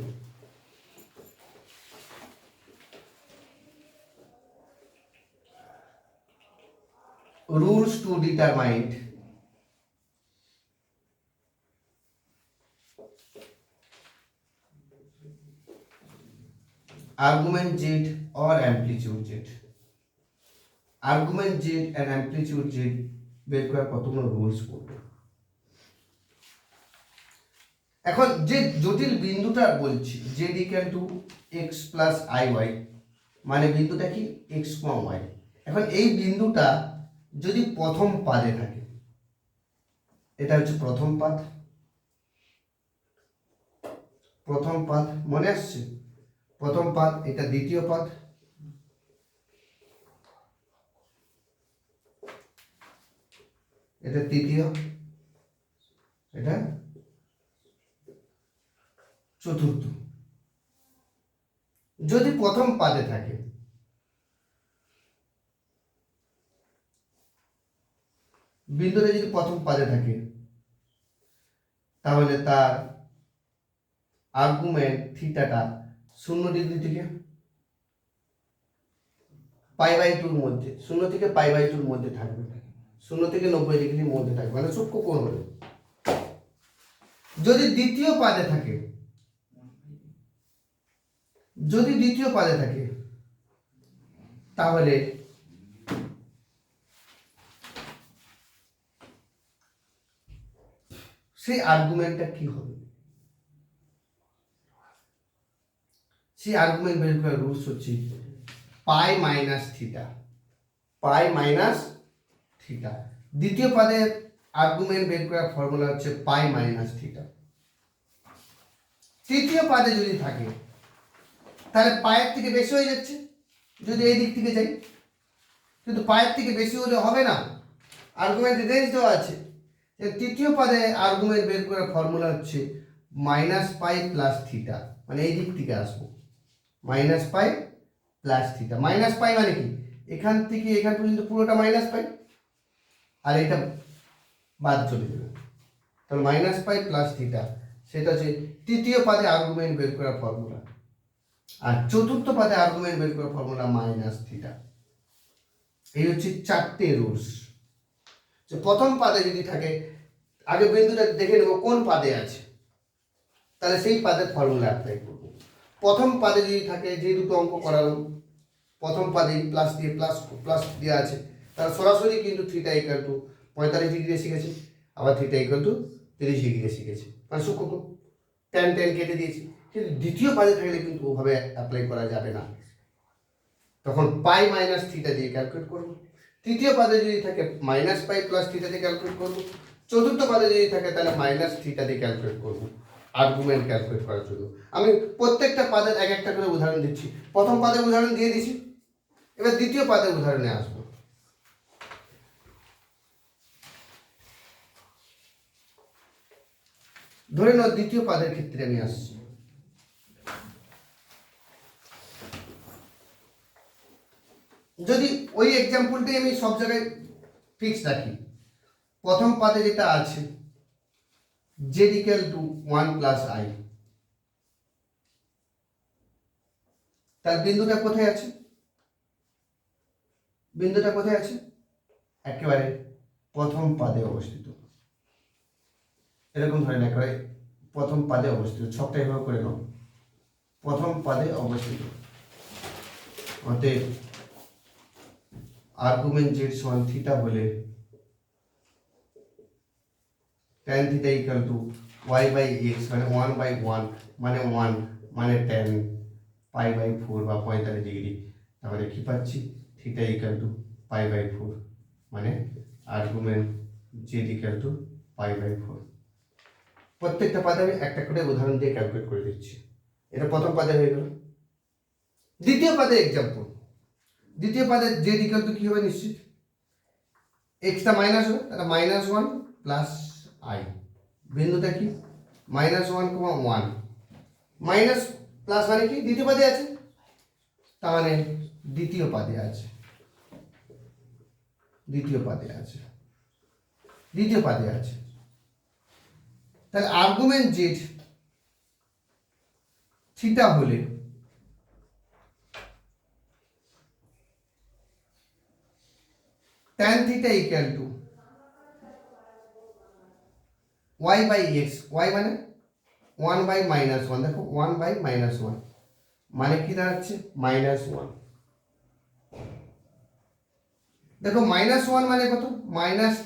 Rules to determine argument z or amplitude z, argument z and amplitude z বের করার কতগুলো রুলস বলবো। এখন যে জটিল বিন্দুটা বলছি z equal to x plus iy, মানে বিন্দুটা কি x, y। এখন এই বিন্দুটা যদি প্রথম পাদে থাকে, এটা হচ্ছে প্রথম পাদ, প্রথম পাদ মনে আসছে, প্রথম পাদ, এটা দ্বিতীয় পাদ, এটা তৃতীয়, এটা চতুর্থ। যদি প্রথম পাদে থাকে, বিন্দুটা যদি প্রথম পাদে থাকে, তাহলে তার আর্গুমেন্ট থিটাটা 0 ডিগ্রি থেকে π/2 মধ্যে, 0 থেকে π/2 মধ্যে থাকবে, 0 থেকে 90 ডিগ্রির মধ্যে থাকবে, মানে সূক্ষ্ম কোণ হলে। যদি দ্বিতীয় পাদে থাকে, যদি দ্বিতীয় পাদে থাকে, তাহলে সেই আর্গুমেন্টটা কি হবে? সেই আর্গুমেন্ট বের করার রুলস হচ্ছে পাই মাইনাস থিটা, পাই মাইনাস থিটা। দ্বিতীয় পাদের আর্গুমেন্ট বের করার ফর্মুলা হচ্ছে পাই মাইনাস থিটা। তৃতীয় পাদে যদি থাকে, তাহলে পায়ের থেকে বেশি হয়ে যাচ্ছে যদি এই দিক থেকে যাই, কিন্তু পায়ের থেকে বেশি হলে হবে না, আর্গুমেন্ট রেঞ্জ দেওয়া আছে। তৃতীয় পাদে আর্গুমেন্ট বের করার ফর্মুলা হচ্ছে মাইনাস পাই প্লাস থিটা, মানে এই দিক থেকে আসবো, minus pi plus theta. Minus পাই মানে কি, এখান থেকে এখান পর্যন্ত পুরোটা মাইনাস পাই, আর এটা বাদ চলে যাবে, তাহলে মাইনাস পাই প্লাস থিটা, সেটা হচ্ছে তৃতীয় পাদে আর্গুমেন্ট বের করার ফর্মুলা। আর চতুর্থ পাদে আর্গুমেন্ট বের করার ফর্মুলা মাইনাস থিটা। এই হচ্ছে 4টে রুলস। প্রথম পাদে যদি থাকে, আগে বিন্দুটা দেখে নেব কোন পাদে আছে, তাহলে সেই পাদের ফর্মুলা অ্যাপ্লাই করব। প্রথম পাদে যদি থাকে, যে দুটো অঙ্ক করালাম, প্রথম পাদে প্লাস দিয়ে প্লাস দেওয়া আছে, তাহলে সরাসরি কিন্তু থিটা ইকুয়াল টু 45 ডিগ্রি শিখেছে, আবার থিটা ইকুয়াল টু 30 ডিগ্রি শিখেছে, মানে সূক্ষ্ম ট্যান কেটে দিয়েছি। কিন্তু দ্বিতীয় পাদে থাকলে কিন্তু ওভাবে অ্যাপ্লাই করা যাবে না, তখন পাই মাইনাস থিটা দিয়ে ক্যালকুলেট করবো। তৃতীয় পাদে যদি থাকে মাইনাস পাই প্লাস থিটা দিয়ে ক্যালকুলেট করবো। চতুর্থ পাদে যদি থাকে তাহলে মাইনাস থিটা দিয়ে ক্যালকুলেট করবো আর্গুমেন্ট ক্যালকুলেট করার জন্য। আমি প্রত্যেকটা পাদের এক একটা করে উদাহরণ দিচ্ছি। প্রথম পাদের উদাহরণ দিয়ে দিচ্ছি, এবার দ্বিতীয় পাদের উদাহরণে আসবো। ধরে নাও দ্বিতীয় পাদের ক্ষেত্রে আমি আসছি। যদি ওই এক্সাম্পলটাই আমি সব জায়গায় ফিক্স রাখি, প্রথম পাদে যেটা আছে z equal to 1 plus i, তার বিন্দুটা কোথায় আছে? বিন্দুটা কোথায় আছে? একেবারে প্রথম পাদে অবস্থিত। এরকম ধরেন একেবারে প্রথম পাদে অবস্থিত, ছকটা এভাবে করে নাও, প্রথম পাদে অবস্থিত। অতএব আর্গুমেন্ট z সমান থিটা হলে tan theta equal two y/x, মানে 1/1 মানে 1 মানে tan π/4 বা 45 ডিগ্রি। তাহলে কি পাচ্ছি? থিটা ইকুয়াল টু π/4, মানে আর্গুমেন্ট z ইকুয়াল টু π/4। প্রত্যেকটা পাদে আমি একটা করে উদাহরণ দিয়ে ক্যালকুলেট করে দিচ্ছি। এটা প্রথম পাদে হয়ে গেল। দ্বিতীয় পাদে এক্সাম্পল, দ্বিতীয় পাদে z ইকুয়াল টু কি হবে? নিশ্চিত এক্সটা মাইনাস হবে, তাহলে -1 প্লাস i। বিন্দুটা কি? -1, 1 মাইনাস প্লাস মানে কি? দ্বিতীয় পাদে আছে, তার মানে দ্বিতীয় পাদে আছে, দ্বিতীয় পাদে আছে, দ্বিতীয় পাদে আছে। তাহলে আর্গুমেন্ট z থিটা হলে tan theta equal two y/x, y মানে 1/-1, দেখো 1/-1 মানে কি দাঁড়াচ্ছে? -1। দেখো -1 মানে কত?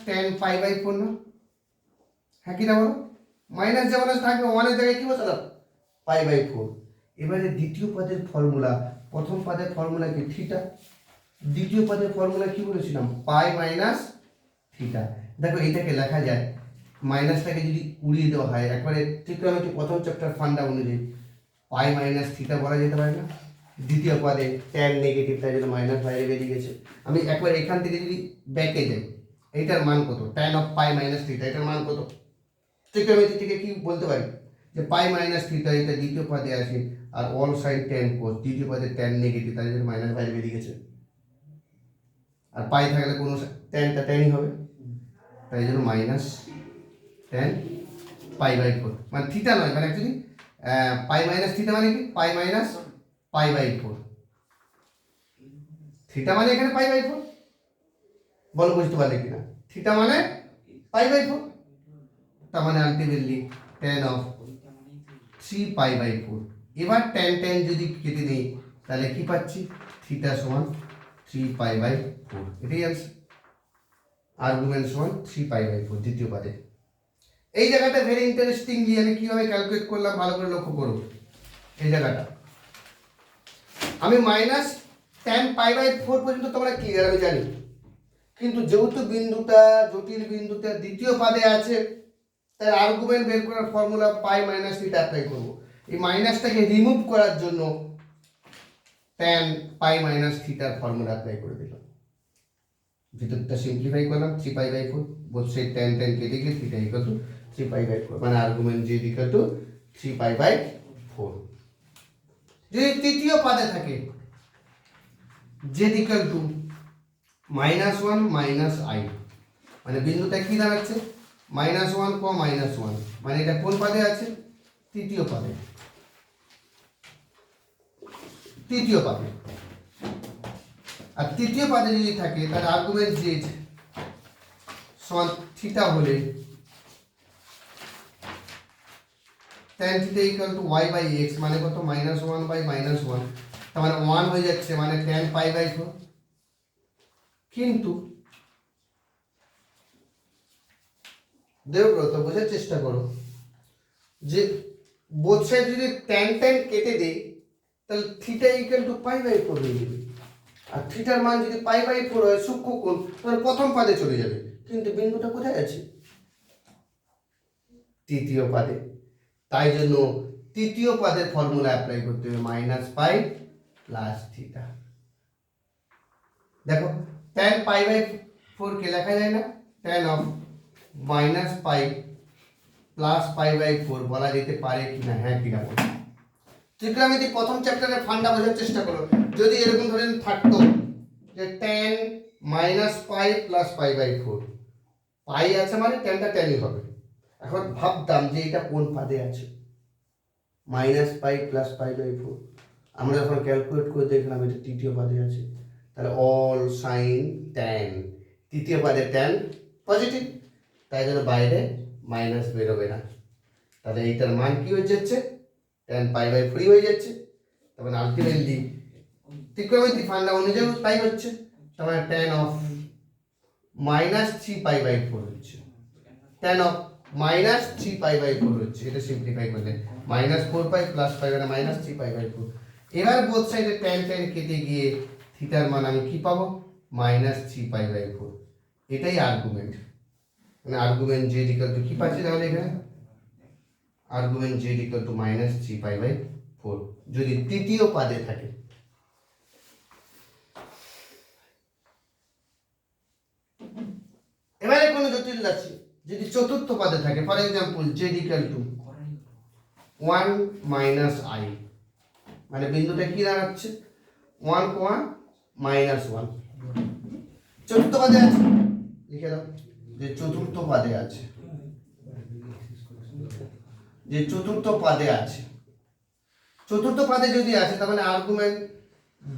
-tan π/4 না? হ্যাঁ কি না বলো? মাইনাস যেমন থাকবে, 1 এর জায়গায় কি বসালাম? π/4। এবারে দ্বিতীয় পদের ফর্মুলা, প্রথম পদের ফর্মুলা কি? থিটা। দ্বিতীয় পদের ফর্মুলা কি বলেছিলাম? পাই মাইনাস থিটা। দেখো এটাকে লেখা যায়, মাইনাসটাকে যদি উড়িয়ে দেওয়া হয় একবারে ত্রিকোণমিতি প্রথম চ্যাপ্টার ফান্ডা অনুযায়ী, পাই মাইনাস থিটা বলা যেতে পারে না? দ্বিতীয় পদে ট্যান নেগেটিভ, তাই জন্য মাইনাস বাইরে বেরিয়ে গেছে। আমি একবার এখান থেকে যদি ব্যাকে যাই, এইটার মান কত? Tan of pi minus theta, এটার মান কত? ত্রিকোণমিতি থেকে কি বলতে পারি যে পাই মাইনাস থিটা এটা দ্বিতীয় পদে আছে, আর অল সাইন ট্যান কোস দ্বিতীয় পদে ট্যান নেগেটিভ, তাই জন্য মাইনাস বাইরে বেরিয়ে গেছে। আর পাই থাকলে কোনো ট্যানটা ট্যানই হবে, তাই জন্য মাইনাস ট্যান পাই বাই 4, মানে থিটা নয়, মানে অ্যাকচুয়ালি পাই মাইনাস থিটা মানে কি? পাই মাইনাস পাই বাই 4। থিটা মানে এখানে পাই বাই 4, বলো বুঝতে পারলে কিনা? থিটা মানে পাই বাই 4, তার মানে ultimately tan of 3 pi by 4। এবার ট্যান ট্যান যদি কেটে নেই তাহলে কি পাচ্ছি? থিটা সমান 3 পাই বাই 4, এটাই আনসার। আর্গুমেন্ট সমান 3 পাই বাই 4 দ্বিতীয় পদে। এই জায়গাটা ভেরি ইন্টারেস্টিংলি আমি কিভাবে ক্যালকুলেট করলাম ভালো করে লক্ষ্য করো। এই জায়গাটা আমি মাইনাস ট্যান পাই বাই 4 পর্যন্ত তোমরা ক্লিয়ার আমি জানি, কিন্তু যেহেতু বিন্দুটা জটিল বিন্দুটা দ্বিতীয় পদে আছে, তাই আর্গুমেন্ট বের করার ফর্মুলা পাই মাইনাস থিটা অ্যাপ্লাই করব। এই মাইনাসটাকে রিমুভ করার জন্য ট্যান পাই মাইনাস থিটার ফর্মুলা অ্যাপ্লাই করে দিলাম। ভিতরটা সিম্পলিফাই করলাম 3 পাই বাই 4, বলছে ট্যান ট্যান কেটে গিয়ে theta equal to 3 pi by 4, মানে argument z equal to 3 pi by 4। যদি তৃতীয় পদে থাকে z equal to -1 minus i, মানে বিন্দুটা কি দাঁড়াচ্ছে? -1 ক -1, মানে এটা কোন পদে আছে? তৃতীয় পদে। তৃতীয় পদে, আর তৃতীয় পদে যদি থাকে তাহলে আর্গুমেন্ট জেড সমান থিটা হলে tan theta equal to y by x, মানে কত? -1 বাই -1, তার মানে 1 হয়ে যাচ্ছে, মানে tan পাই বাই 4। কিন্তু দেবব্রত বোঝার চেষ্টা করো যে বোথ সাইড যদি tan tan কেটে দেই তাহলে theta equal to pi by 4 হয়ে যাবে, আর থিটার মান যদি পাই বাই 4 হয় সূক্ষ্মকোণ, তাহলে প্রথম পদে চলে যাবে। কিন্তু বিন্দুটা কোথায় আছে? তৃতীয় পদে। তাই জন্য তৃতীয় পদের ফর্মুলা অ্যাপ্লাই করতে হবে মাইনাস পাই প্লাস থিটা। দেখো tan পাই বাই 4 কে লেখা যায় না? tan of minus pi plus pi by 4 বলা যেতে পারে কিনা? হ্যাঁ কিনা বলো। ত্রিকোণমিতি প্রথম চ্যাপ্টারের ফান্ডা বোঝার চেষ্টা করো। যদি এরকম ধরেন থাকতো যে tan minus pi plus pi by 4, pi আছে মানে ট্যানটা ট্যানই হবে। এখন ভাবতাম যে এটা কোন পদে আছে, minus pi plus pi by 4। আমরা যখন ক্যালকুলেট করে দেখলাম এটা তৃতীয় পদে আছে, তাহলে অল সাইন ট্যান, তৃতীয় পদে ট্যান পজিটিভ, তাই জন্য বাইরে মাইনাস বেরোবে না। তাহলে এইটার মান কি হয়ে যাচ্ছে? ট্যান পাই বাই 4 হয়ে যাচ্ছে। তার মানে আলটিমেটলি ত্রিকোণমিতি ফান্ডা অনুযায়ী তাই হচ্ছে, তার মানে tan of minus 3 pi by 4 হচ্ছে, tan of minus 3 pi by 4 হচ্ছে। এটা সিম্পলিফাই করলে -4 পাই প্লাস পাই মানে -3 পাই বাই 4। এবার বোথ সাইডে ট্যান ট্যান কেটে গিয়ে থিটার মান আমি কি পাবো? -3 পাই বাই 4। এটাই আর্গুমেন্ট, মানে আর্গুমেন্ট জে ইকুয়াল টু কি পাচ্ছি তাহলে এখানে? Argument z equal to -3 pi by 4 যদি তৃতীয় পদে থাকে। এবারে কোনো জটিল রাশি যদি চতুর্থ পদে থাকে, for example J equal to 1 minus i, মানে বিন্দুটা কি দাঁড়াচ্ছে? 1 -1, চতুর্থ পদে আছে, লিখে দাও যে চতুর্থ পদে আছে, যে চতুর্থ পদে আছে। চতুর্থ পদে যদি আছে তার মানে argument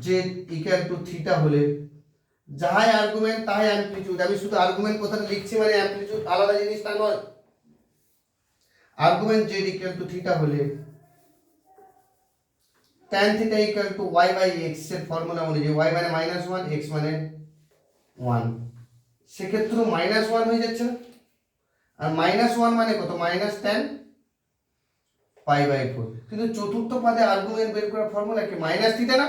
z equal to theta হলে যাহাই আর্গুমেন্ট তাহাই অ্যামপ্লিটিউড। আমি শুধু আর্গুমেন্ট কথাটা লিখছি মানে অ্যামপ্লিটিউড আলাদা জিনিস তা নয়। Argument z equal to theta হলে tan theta equal to y by x এর ফর্মুলা অনুযায়ী y মানে -1, x মানে 1, সেক্ষেত্রে -1 হয়ে যাচ্ছে না? আর -1 মানে কত? -tan pi by 4। কিন্তু চতুর্থ পদে আর্গুমেন্ট বের করার ফর্মুলা কি? মাইনাস থিটা না?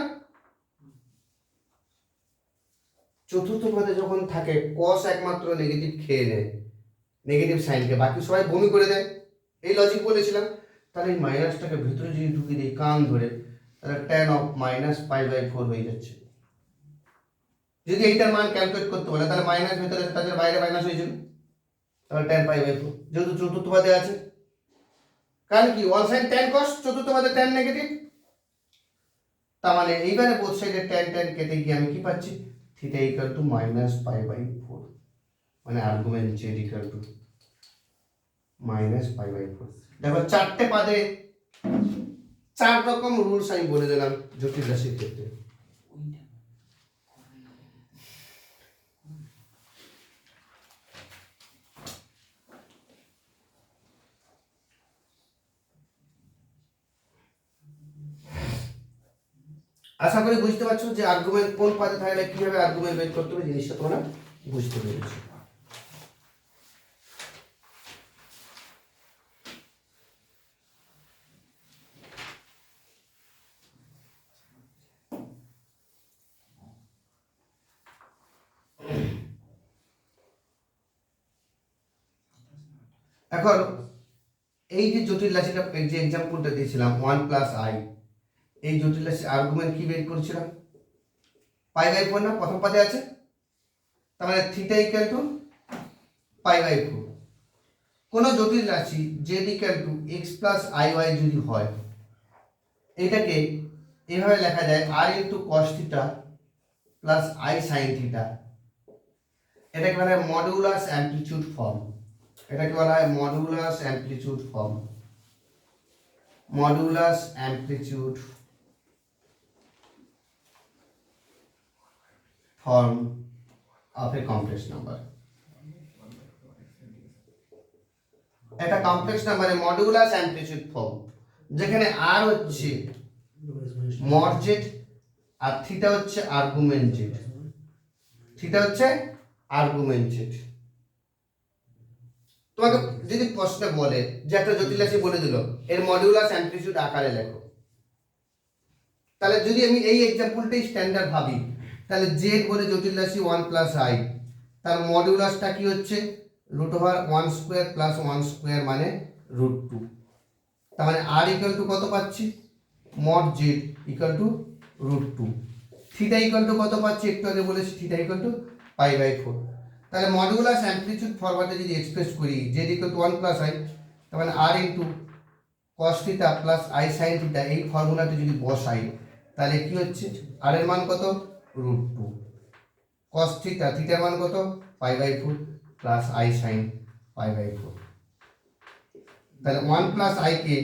চতুর্থ পদে যখন থাকে cos একমাত্র নেগেটিভ খেয়ে নেয়, নেগেটিভ সাইনকে, বাকি সবাই বমি করে দেয়। এই লজিক বলেছিলাম। তাহলে এই মাইনাসটাকে ভিতরে যদি ঢুকিয়ে দিই কান ধরে, তাহলে tan of minus pi by 4 হয়ে যাচ্ছে। যদি এইটার মান ক্যালকুলেট করতে বলে তাহলে মাইনাস ভেতরে আছে, তাহলে বাইরে মাইনাস হয়ে যাবে, তাহলে tan পাই বাই 4 যেহেতু চতুর্থ পদে আছে। কারণ কি অল সাইন tan cos, চতুর্থ পদে tan নেগেটিভ, তার মানে এইবারে বোথ সাইডে tan tan কেটে গিয়ে আমি কি পাচ্ছি, theta equal to minus pi by 4, মানে argument z equal to minus pi by 4। দেখো চারটে পদে চার রকম রুলস আমি বলে দিলাম জটিল রাশির ক্ষেত্রে। আশা করি বুঝতে পারছো যে আর্গুমেন্ট কোন পদে থাকলে কিভাবে আর্গুমেন্ট বের করতে হবে, জিনিসটা তোমরা বুঝতে পেরেছো। এখন এই যে জটিল রাশিটা, যে এক্সাম্পলটা দিয়েছিলাম 1 প্লাস আই, এই জটিল রাশির আর্গুমেন্ট কি বের করেছিলাম, পাই বাই 4 না, প্রথম পদে আছে, তার মানে theta equal to pi by 4। কোন জটিল রাশি z equal to x plus I y যদি হয়, এটাকে এভাবে লেখা যায় r into cos theta plus I sine theta. এটাকে বলা হয় মডুলাস অ্যামপ্লিটিউড ফর্ম। এটাকে বলা হয় modulus amplitude form, modulus amplitude form of a complex number. একটা কমপ্লেক্স নাম্বারে মডুলাস অ্যামপ্লিটিউড ফর্ম, যেখানে আর হচ্ছে মড জেড আর থিটা হচ্ছে আর্গুমেন্ট জেড, থিটা হচ্ছে আর্গুমেন্ট জেড। তোমাকে যদি প্রশ্ন বলে যে একটা জটিল রাশি বলে দিল এর মডুলাস অ্যামপ্লিটিউড আকারে লেখো, তাহলে যদি আমি এই এক্সাম্পলটাই স্ট্যান্ডার্ড ভাবি, তাহলে জেড বলে জটিল রাশি 1 প্লাস আই, তার মডুলাসটা কি হচ্ছে root over 1 square plus 1 square মানে রুট 2। তার মানে আর ইকুয়াল টু কত পাচ্ছি, mod Z equal to root 2। Theta equal to কত পাচ্ছি, একটু আগে বলেছি theta equal to pi by 4। তাহলে মডুলাস অ্যামপ্লিটিউড ফরওয়ার্ডে যদি এক্সপ্রেস করি Z equal to 1 plus I, তার মানে R into cos theta plus I sine theta, এই ফর্মুলাতে যদি বসাই তাহলে কি হচ্ছে, আর এর মান কত রুট 2, কস থিটা, থিটার মান কত pi by 4 plus I sine pi by 4। তাহলে 1 প্লাস আই কে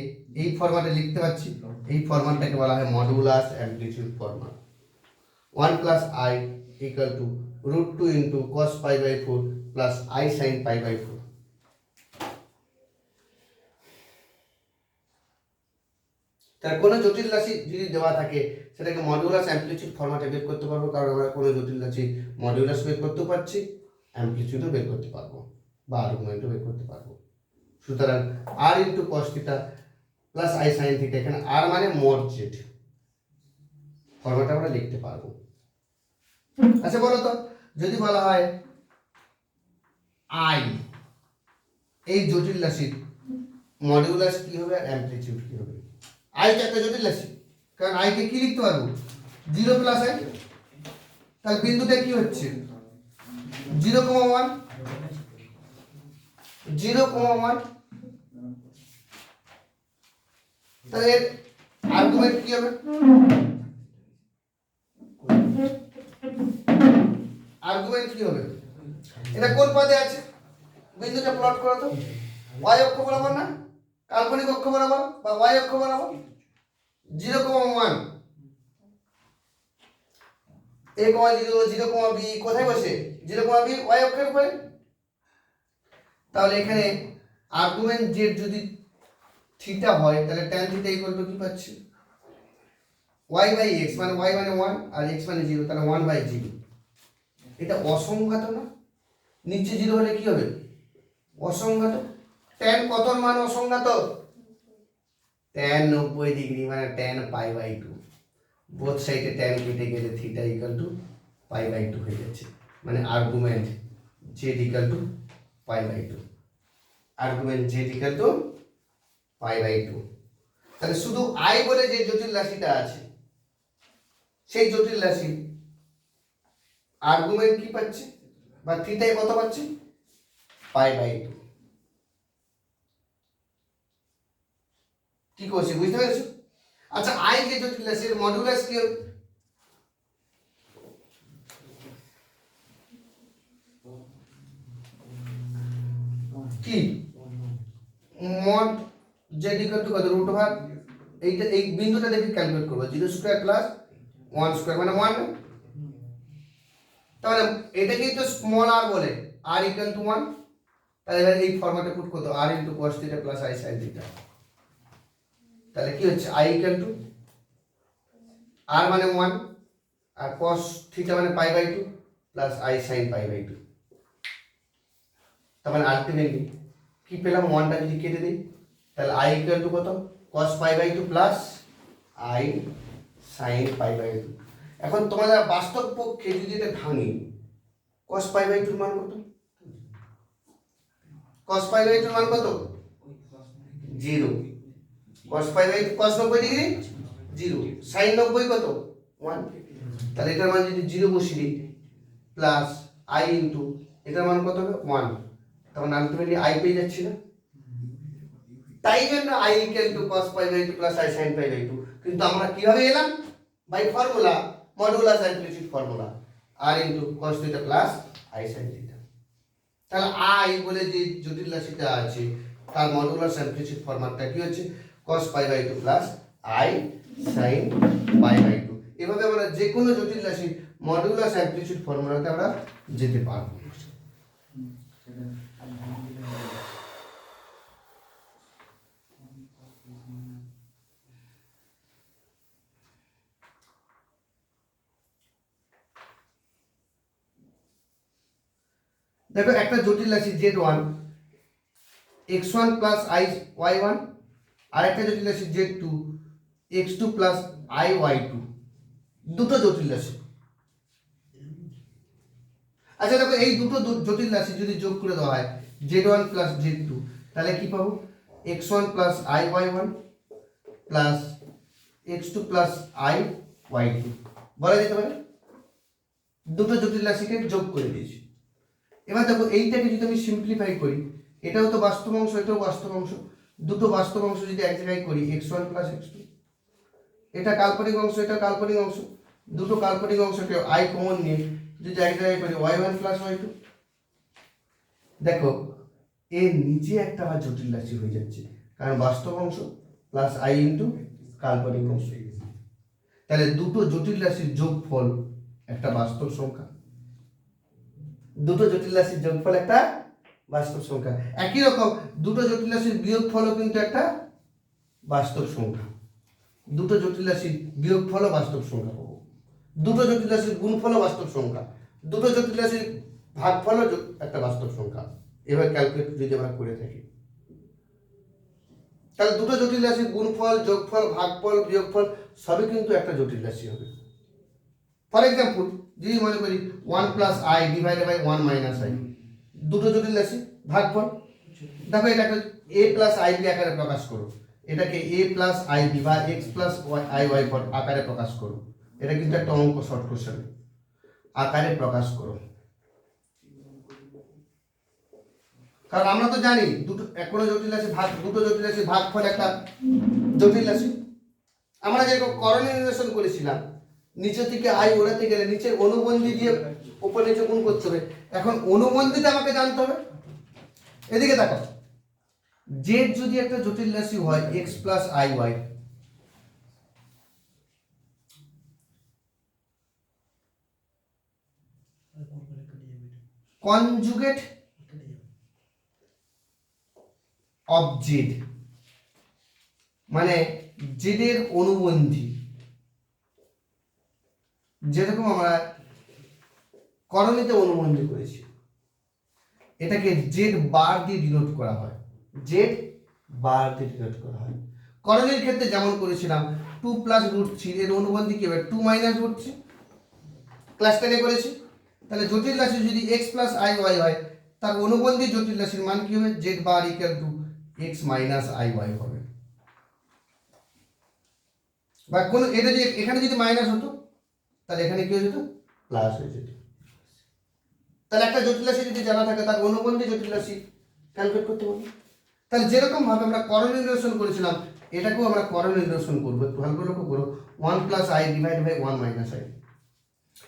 এই ফরম্যাটে লিখতে পাচ্ছি, এই ফরম্যাটটাকে বলা হয় modulus amplitude format. 1 plus i equal to root 2 into cos pi by 4 plus I sine pi by 4। তার কোনো জটিল রাশি যদি দেওয়া থাকে সেটাকে মডুলাস অ্যামপ্লিটিউড ফরম্যাটে বের করতে পারবো, কারণ আমরা কোনো জটিল রাশি মডুলাস বের করতে পারছি, অ্যামপ্লিটিউডও বের করতে পারবো বা আর্গুমেন্টও বের করতে পারবো। সুতরাং R into cos theta plus I sine theta, এখানে আর মানে মড জেড, ফরম্যাটে আমরা লিখতে পারবো। আচ্ছা বলো তো, যদি বলা হয় আই, এই জটিল রাশির মডুলাস কি হবে আর অ্যামপ্লিটিউড কি হবে? আই কে একটা জটিল রাশি, কারণ আই কে কি লিখতে পারবো 0 প্লাস আই, তাহলে বিন্দুটা কি হচ্ছে 0,1, 0,1, তাহলে এর আর্গুমেন্ট কি হবে, আর্গুমেন্ট কি হবে, এটা কোন পদে আছে বিন্দুটা প্লট করো তো, y অক্ষ বরাবর না, কাল্পনিক অক্ষ বরাবর বা y অক্ষ বরাবর 0,1, a, 0, 0, b কোথায় বসে 0, b y অক্ষের উপরে। তাহলে এখানে আর্গুমেন্ট z যদি থিটা হয় তাহলে tan থিটা ইকুয়াল টু কি পাচ্ছি y বাই x, মানে y মানে 1 আর x মানে 0, তাহলে 1 বাই 0। এটা অসংঘাত না, নিচে 0 হলে কি হবে অসংঘাত। tan কতর মান অসংঘাত, tan 90 ডিগ্রি মানে tan পাই বাই 2, বোথ সাইডে tan কেটে গেলে theta equal to pi by 2 হয়ে যাচ্ছে, মানে argument z equal to pi by 2, argument z equal to pi by 2। তাহলে শুধু আই বলে যে জটিল রাশিটা আছে সেই জটিল রাশি আর্গুমেন্ট কি পাচ্ছে বা থিটায় কত পাচ্ছে π/2। কি করছি বুঝতে পেরেছো? আচ্ছা আই যে জটিল রাশি এর মডুলাস কি হবে? কি মড জেড ইকুয়াল টু কত রুট ওভার এইটা এই বিন্দুটা দেখে ক্যালকুলেট করব 0² প্লাস 1² মানে 1। তাহলে এটাকেই তো স্মল আর বলে r ইকুয়াল টু 1। তাহলে এবার এই ফরম্যাটে পুট করতে r into cos theta plus i sin theta. তাহলে কি হচ্ছে i ইকুয়াল টু r মানে 1 আর cos থিটা মানে π/2 প্লাস i sin π/2। তার মানে আলটিমেটলি কি পেলাম 1টা যদি কেটে দেই তাহলে i ইকুয়াল টু কত cos π/2 প্লাস i sin π/2। এখন তোমাদের বাস্তব পক্ষে যদি এটা ভাঙি cos π/2 এর মান কত? cos π/2 এর মান কত? 0। cos π/2 cos 90 ডিগ্রি 0, sin 90 কত 1। তাহলে এটার মান যদি 0 বসিয়ে দিই প্লাস i ইনটু এটার মান কত হবে 1। তখন আলটিমেটলি i পেয়ে যাচ্ছি না, তাই জন্য i equal to cos π/2 plus i sin π/2। কিন্তু আমরা কিভাবে এলাম? By formula modulus amplitude formula r into cos theta plus i sin theta. তাহলে i বলে যে জটিল রাশিটা আছে তার মডুলাস অ্যামপ্লিটিউড ফর্মুলাটা কি হচ্ছে cos π/2 প্লাস i sin π/2। এভাবে আমরা যে কোনো জটিল রাশির মডুলাস অ্যামপ্লিটিউড ফর্মুলাতে আমরা যেতে পারবো। দেখো একটা জটিল রাশি z1 x1 plus i y1 আর একটা জটিল রাশি z2 x2 plus i y2, দুটো জটিল রাশি। আচ্ছা দেখো এই দুটো জটিল রাশি যদি যোগ করে দেওয়া হয় z1 প্লাস z2 তাহলে কি পাবো x1 plus i y1 plus x2 plus i y2 বলা যেতে পারে। দুটো জটিল রাশিকে যোগ করে দিয়েছি। এবার দেখো এইটাকে যদি আমি সিম্পলিফাই করি এটাও তো বাস্তব অংশ এটাও বাস্তব অংশ, দুটো বাস্তব অংশ যদি এক জায়গায় করি x1 প্লাস x2, এটা কাল্পনিক অংশ এটা কাল্পনিক অংশ, দুটো কাল্পনিক অংশকে i কমন নিয়ে যদি এক জায়গায় করি y1 প্লাস y2, দেখো এর নিচে একটা আবার জটিল রাশি হয়ে যাচ্ছে কারণ বাস্তব অংশ প্লাস i ইন্টু কাল্পনিক অংশ। তাহলে দুটো জটিল রাশির যোগফল একটা বাস্তব সংখ্যা, দুটো জটিল রাশির যোগফল একটা বাস্তব সংখ্যা। একই রকম দুটো জটিল রাশির বিয়োগফলও কিন্তু একটা বাস্তব সংখ্যা। দুটো জটিল রাশির বিয়োগফলও বাস্তব সংখ্যা পাবো, দুটো জটিল রাশির গুণফলও বাস্তব সংখ্যা, দুটো জটিল রাশির ভাগফলও একটা বাস্তব সংখ্যা। এবার ক্যালকুলেট যদি আমরা করে থাকি তাহলে দুটো জটিল রাশির গুণফল যোগফল ভাগফল বিয়োগফল সবই কিন্তু একটা জটিল রাশি হবে। ফর এক্সাম্পল যদি মনে করি 1 plus i divided by 1 minus i, দুটো জটিল রাশি ভাগফল। দেখো এটাকে a প্লাস i b আকারে প্রকাশ করো, এটাকে a প্লাস i b বা x প্লাস i y আকারে প্রকাশ করো। এটা কিন্তু একটা অঙ্ক শর্ট কোশ্চেন আকারে প্রকাশ করো। কারণ আমরা তো জানি দুটো কোনো জটিল রাশি ভাগ দুটো জটিল রাশি ভাগফল একটা জটিল রাশি। আমরা যেরকম করণীয় নির্দেশন করেছিলাম নিচে থেকে আই ওড়াতে গেলে নিচের অনুবন্ধী দিয়ে উপর নিচে গুণ করতে হবে। এখন অনুবন্ধীটা আমাকে জানতে হবে। এদিকে দেখো z যদি একটা জটিল রাশি হয় x plus i y, conjugate of z মানে z এর অনুবন্ধী, যেরকম আমরা করণীতে অনুবন্ধী করেছি এটাকে জেড বার দিয়ে ডিনোট করা হয়, জেড বার দিয়ে ডিনোট করা হয়। করণীর ক্ষেত্রে যেমন করেছিলাম 2 প্লাস রুট 3 এর অনুবন্ধী কি হবে 2 মাইনাস রুট 3, ক্লাস 10 এ করেছি। তাহলে জটিল রাশি যদি x প্লাস i y হয় তার অনুবন্ধী জটিল রাশির মান কি হবে Z bar equal to x minus i y হবে। বা কোনো এটা যে এখানে যদি মাইনাস হতো তাহলে এখানে কি হয়ে যেত প্লাস হয়ে যেত। তাহলে একটা জটিল রাশি যদি জানা থাকে তার অনুবন্ধী জটিল রাশি ক্যালকুলেট করতে পারবো। তাহলে যেরকম ভাবে আমরা করণীয় নিরসন করেছিলাম এটাকেও আমরা করণীয় নিরসন করবো। একটু ভালো করে লক্ষ্য করো, 1 plus i divide by 1 minus i.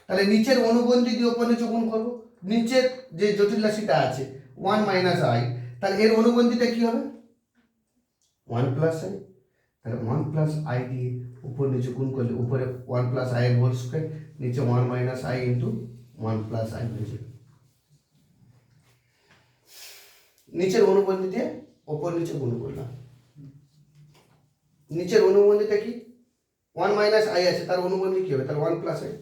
তাহলে নিচের অনুবন্ধী দিয়ে ওপর নিচে গুণ করবো। নিচের যে জটিল রাশিটা আছে 1 মাইনাস আই, তাহলে এর অনুবন্ধীটা কি হবে 1 প্লাস আই। তাহলে 1 প্লাস আই দিয়ে উপর নিচে গুণ করলে উপরে 1 প্লাস আই এর হোল স্কয়ার, নিচে 1 minus I into 1 plus I হয়ে যাবে। নিচের অনুবন্ধী দিয়ে ওপর নিচে গুণ করলাম। নিচের অনুবন্ধীটা কি 1 মাইনাস আই আছে, তার অনুবন্ধী কি হবে তাহলে 1 প্লাস আই।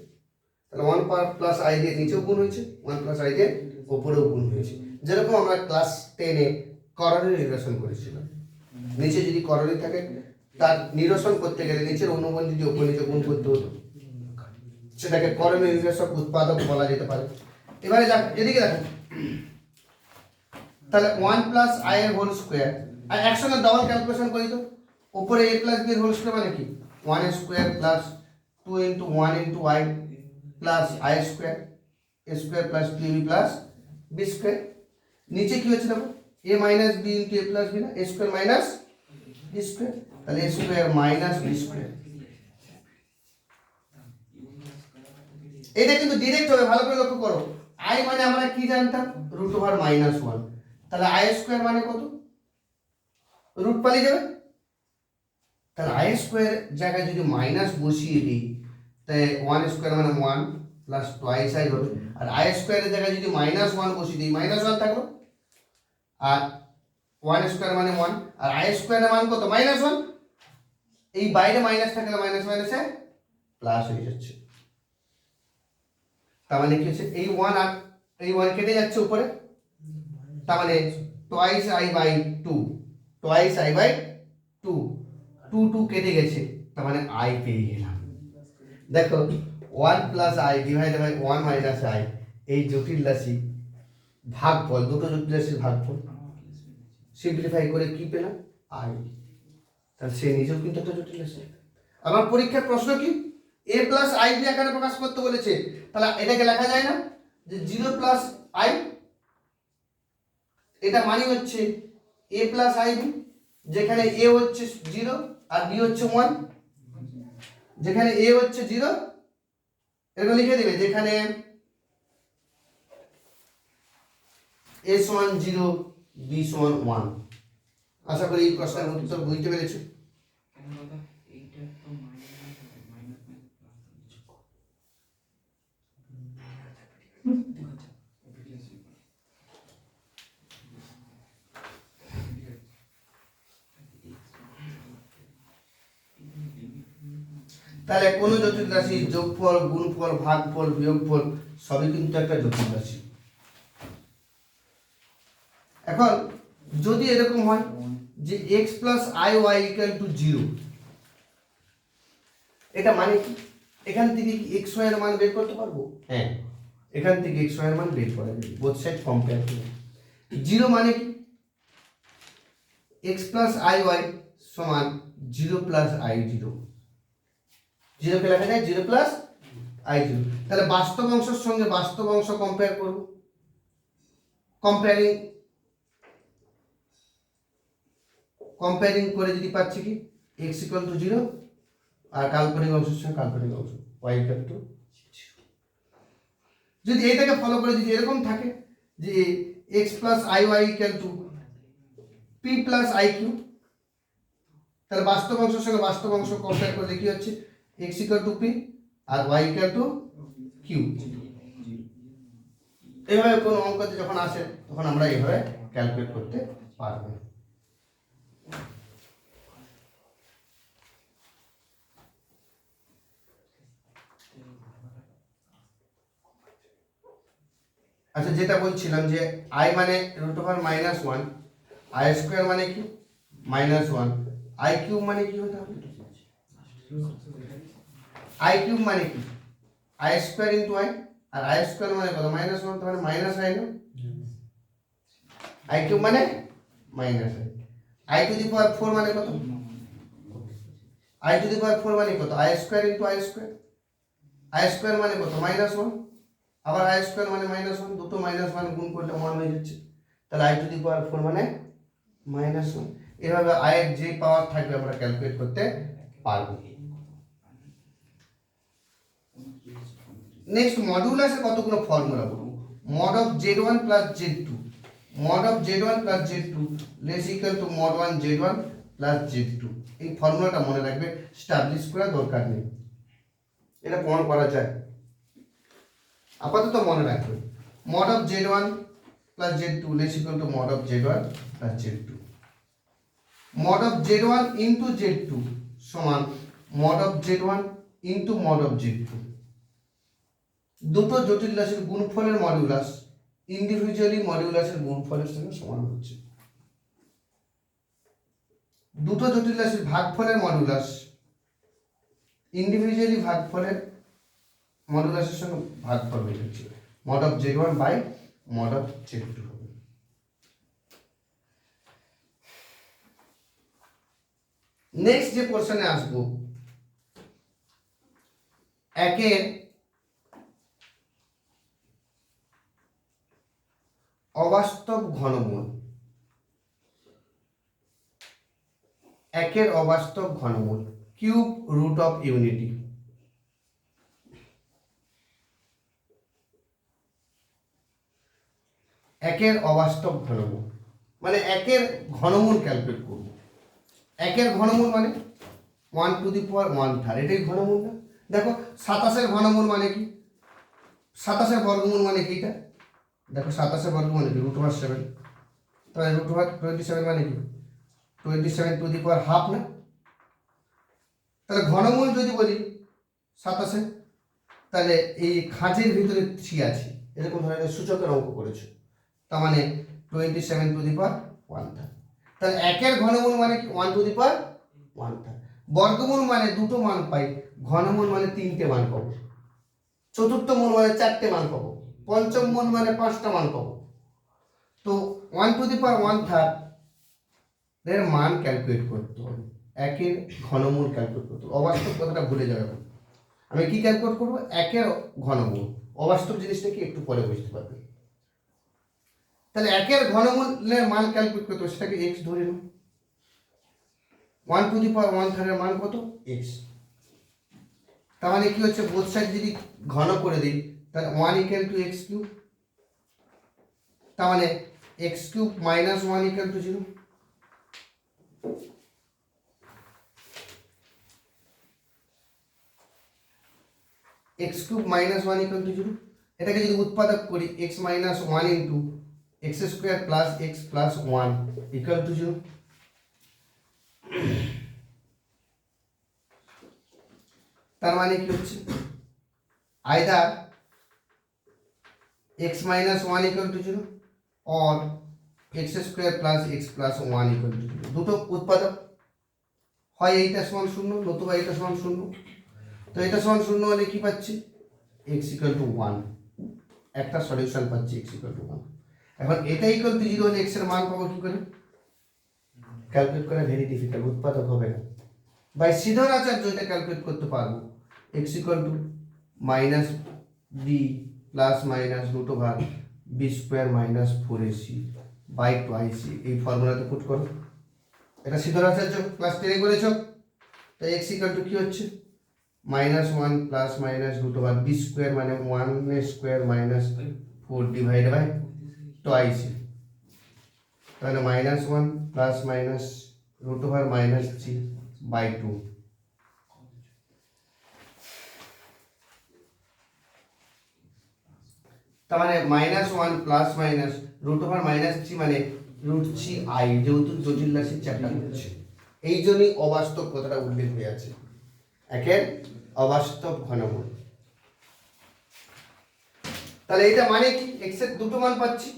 তাহলে 1 প্লাস আই দিয়ে নিচেও গুণ হয়েছে, 1 প্লাস আই দিয়ে ওপরেও গুণ হয়েছে। যেরকম আমরা ক্লাস 10-এ করণীয় নিরসন করেছিলাম, নিচে যদি করণীয় থাকে তার নিরসন করতে গেলে নিচের অনুবন্ধী দিয়ে ওপর নিচে গুণ করতে হতো, সেটাকে করণীয় নিরসক উৎপাদক বলা যেতে পারে। এবারে এদিকে দেখো, তাহলে 1 প্লাস আই এর হোল স্কয়ার, আর একসঙ্গে ডবল ক্যালকুলেশন করি তো, উপরে a প্লাস b এর হোল স্কয়ার মানে কি 1 square plus 2 into 1 into i plus i square a square plus 2b plus b square. নিচে কি হচ্ছে দেখো a minus b into a plus b, না a square minus b square, তাহলে a square minus b square. এটা কিন্তু direct হবে, ভালো করে লক্ষ্য করো। i মানে আমরা কি জানতাম √1, তাহলে i স্কয়ার মানে কত রুট পালিয়ে যাবে। তাহলে আই স্কোয়ার জায়গায় যদি মাইনাস বসিয়ে দিই তাহলে 1 স্কোয়ার মানে 1 প্লাস টোয়াইস আই হবে। আর আই স্কোয়ারের জায়গায় যদি -1 বসিয়ে দিই -1 থাকলো, আর 1 স্কোয়ার মানে 1, আর আই স্কোয়ারের মান কত -1। এই বাইরে মাইনাস থাকলে মাইনাস মাইনাসে প্লাস হয়ে যাচ্ছে। তার মানে কি হচ্ছে এই 1 আর এই 1 কেটে যাচ্ছে উপরে, তার মানে twice i by 2, twice i by 2, 2 2 কেটে গেছে, তার মানে আই পেয়ে গেলাম। দেখো 1 plus i divided by 1 minus i, এই জটিল রাশি ভাগফল, দুটো জটিল রাশির ভাগফল সিম্পলিফাই করে কি পেলাম আই। তাহলে সে নিজেও কিন্তু একটা জটিল রাশি। আমার পরীক্ষার প্রশ্ন কি a প্লাস আই দিয়ে আকারে প্রকাশ করতে বলেছে, তাহলে এটাকে লেখা যায় না যে 0 প্লাস আই, এটা মানে হচ্ছে a প্লাস আই বি, যেখানে a হচ্ছে 0 আর b হচ্ছে 1, যেখানে a হচ্ছে 0 এরকম লিখে দিবে, যেখানে a সমান 0 b সমান 1। আশা করি এই প্রশ্নের উত্তর বুঝতে পেরেছো। তাহলে কোন জটিল রাশি যোগফল, গুণফল, ভাগফল, বিয়োগফল সবই কিন্তু একটা জটিল রাশি। এখন যদি এরকম হয় যে x plus I y equal to 0, এটা মানে কি এখান থেকে কি x y এর মান বের করতে পারবো? হ্যাঁ, এখান থেকে x y এর মান বের করা যাবে, বোথ সাইড কম্পেয়ার করে। 0 মানে কি x প্লাস আই ওয়াই সমান 0 প্লাস আই 0, 0 কে লেখা যায় 0 প্লাস আই 0। তাহলে বাস্তব অংশের সঙ্গে বাস্তব অংশ কম্পেয়ার করব, কম্পেয়ারিং করে যদি পাচ্ছি কি x ইকুয়াল টু 0 আর কাল্পনিক অংশের সঙ্গে কাল্পনিক অংশ y ইকুয়াল টু 0। যদি এটাকে ফলো করে যদি এরকম থাকে যে x plus I y equal to p plus i q, তাহলে বাস্তব অংশের সঙ্গে বাস্তব অংশ কম্পেয়ার করলে কি হচ্ছে x ইকুয়াল টু p আর y ইকুয়াল টু q। এইভাবে কোনো অঙ্কতে যখন আসে তখন আমরা এইভাবে ক্যালকুলেট করতে পারবো। আচ্ছা, যেটা বলছিলাম যে i মানে √1, i স্কয়ার মানে কি -1, i কিউব মানে কি হতে হবে i কিউব মানে কি i স্কয়ার ইনটু i, আর i স্কয়ার মানে কত -1, তো মানে মাইনাস i না, i কিউব মানে -i, i to the power 4 মানে কত আই টু দি পাওয়ার 4 মানে কত, I square into I square. I square মানে কত, -1, আবার আই স্কোয়ার মানে -1, দুটো -1 গুণ করলে 1 হয়ে যাচ্ছে। তাহলে আই টু দি পাওয়ার 4 মানে -1। এভাবে আই এর যে পাওয়ার থাকবে আমরা ক্যালকুলেট করতে পারবো। নেক্সট মডুলাসের কতগুলো ফর্মুলা বলবো। mod of z1 plus z2, mod of z1 plus z2 less equal to mod 1 z1 plus z2। এই ফর্মুলাটা মনে রাখবে, স্টাবলিশ করার দরকার নেই, এটা প্রমাণ করা যায়, আপাতত মনে রাখবে। mod of z1 plus z2 less equal to mod of z1 plus z2। mod of z1 into z2 সমান mod of z1 into mod of z2। দুটো জটিল রাশির গুণফলের মডিউলাস ইন্ডিভিজুয়ালি মডিউলাসের গুণফলের সঙ্গে সমান হচ্ছে। দুটো জটিল রাশির ভাগফলের মডিউলাস ইন্ডিভিজুয়ালি ভাগফলের মডিউলাসের সঙ্গে ভাগফল হয়ে যাচ্ছে, mod of z1 by mod of z2 হবে। নেক্সট যে পোর্শনে আসবো, একের অবাস্তব ঘনমূল, একের অবাস্তব ঘনমূল, কিউব রুট অফ ইউনিটি। একের অবাস্তব ঘনমূল মানে একের ঘনমূল ক্যালকুলেট করব। একের ঘনমূল মানে 1 টু দি পাওয়ার 1/3, এটাই ঘনমূল না? দেখো 27-এর ঘনমূল মানে কি, 27-এর বর্গমূল মানে কি, এটা দেখো 27-এর বর্গমূল মানে কি √7, তাহলে √27 মানে কি 27 টু দি পাওয়ার হাফ না? তাহলে ঘনমূল যদি বলি 27-এর, তাহলে এই খাঁজের ভিতরে 3 আছে, এরকম ধরনের সূচকের অঙ্ক করেছো, তার মানে 27 টু দি পাওয়ার 1/3। তাহলে একের ঘনমূল মানে কি 1 টু দি পাওয়ার 1/3। বর্গমূল মানে দুটো মান পাই, ঘনমূল মানে 3টে মান পাবো, চতুর্থ মূল মানে 4টে মান পাবো, পঞ্চম মূল মানে 5টা মান পাবো। তো 1 টু দি পাওয়ার 1/3 এর মান ক্যালকুলেট করতে হবে, একের ঘনমূল ক্যালকুলেট করতে হবে। অবাস্তব কথাটা ভুলে যাবে, আমি কি ক্যালকুলেট করবো, একের ঘনমূল। অবাস্তব জিনিসটা কি একটু পরে বুঝতে পারবে। তাহলে একের ঘনমূলের মান ক্যালকুলেট করতে হবে, সেটাকে x ধরে নাও। 1 টু দি পাওয়ার 1/3 এর মান কত, x। তার মানে কি হচ্ছে, বোথ সাইড যদি ঘন করে দিই তাহলে 1 ইকুয়াল টু x কিউব, তার মানে x cube minus 1 equal to 0। x cube minus 1 equal to 0, এটাকে যদি উৎপাদক করি x minus 1 into x square plus x plus 1 equal to 0। তার মানে কি হচ্ছে, either x minus 1 equal to 0 or x square plus x plus 1 equal to 0। দুটো উৎপাদক, হয় এইটা সমান 0 নতুবা এটা সমান 0। তো এটা সমান 0 হলে কি পাচ্ছি, x ইকুয়াল টু 1, একটা সলিউশন পাচ্ছি x ইকুয়াল টু 1। এখন এটা ইকুয়াল টু 0 হলে x এর মান পাবো কি করে, ক্যালকুলেট করা ভেরি ডিফিকাল্ট, উৎপাদক হবে না। বাই সিধর আচার্য এটা ক্যালকুলেট করতে পারবো, x equal to minus b plus minus √b square minus 4ac by 2ac, এই ফর্মুলাতে পুট করো। এটা সিধর আচার্য ক্লাস 10 করেছো। তো x ইকুয়াল টু কি হচ্ছে, -1 প্লাস মাইনাস √b স্কোয়ার মানে 1 square minus 4 divide by 2ac, তাহলে -1 প্লাস মাইনাস √3 বাই 2। তার মানে -1 প্লাস মাইনাস √3 মানে √3i, যেহেতু জটিল রাশির চ্যাপ্টার হচ্ছে এই জন্যই অবাস্তব কথাটা উল্লেখ হয়ে আছে, একের অবাস্তব ঘনমূল। তাহলে এটা মানে কি, x এর দুটো মান পাচ্ছি,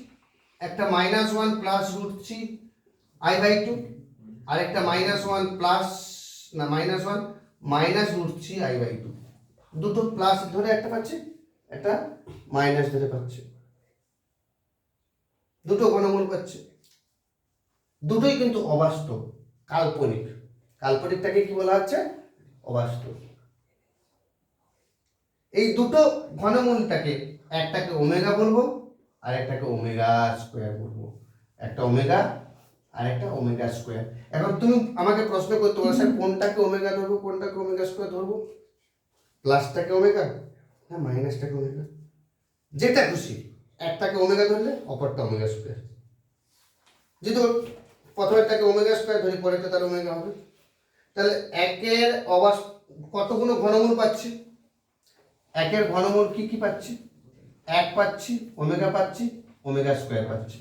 একটা -1 প্লাস √3i/2 আর একটা -1 প্লাস না -1 মাইনাস √3i/2। দুটো প্লাস ধরে একটা পাচ্ছি, একটা মাইনাস ধরে পাচ্ছি, দুটো ঘনমূল পাচ্ছি। দুটোই কিন্তু অবাস্তব, কাল্পনিক। কাল্পনিকটাকে কি বলা হচ্ছে, অবাস্তব। এই দুটো ঘনমূলটাকে একটাকে ওমেগা বলবো আর একটাকে ওমেগা স্কোয়ার বলবো, একটা ওমেগা আর একটা ওমেগা স্কোয়ার। এখন তুমি আমাকে প্রশ্ন করতে পারো স্যার কোনটাকে ওমেগা ধরবো কোনটাকে ওমেগা স্কোয়ার ধরবো, প্লাসটাকে ওমেগা না মাইনাসটাকে ওমেগা, যেটা খুশি, একটাকে ওমেগা ধরলে অপরটা ওমেগা স্কোয়ার। যেহেতু প্রথমেরটাকে ওমেগা স্কোয়ার ধরি পরেরটা তার ওমেগা হবে, তাহলে একের কতগুলো ঘনমূল পাচ্ছি, একের ঘনমূল কি কি পাচ্ছি, এক পাচ্ছি, ওমেগা পাচ্ছি, ওমেগা স্কোয়ার পাচ্ছি।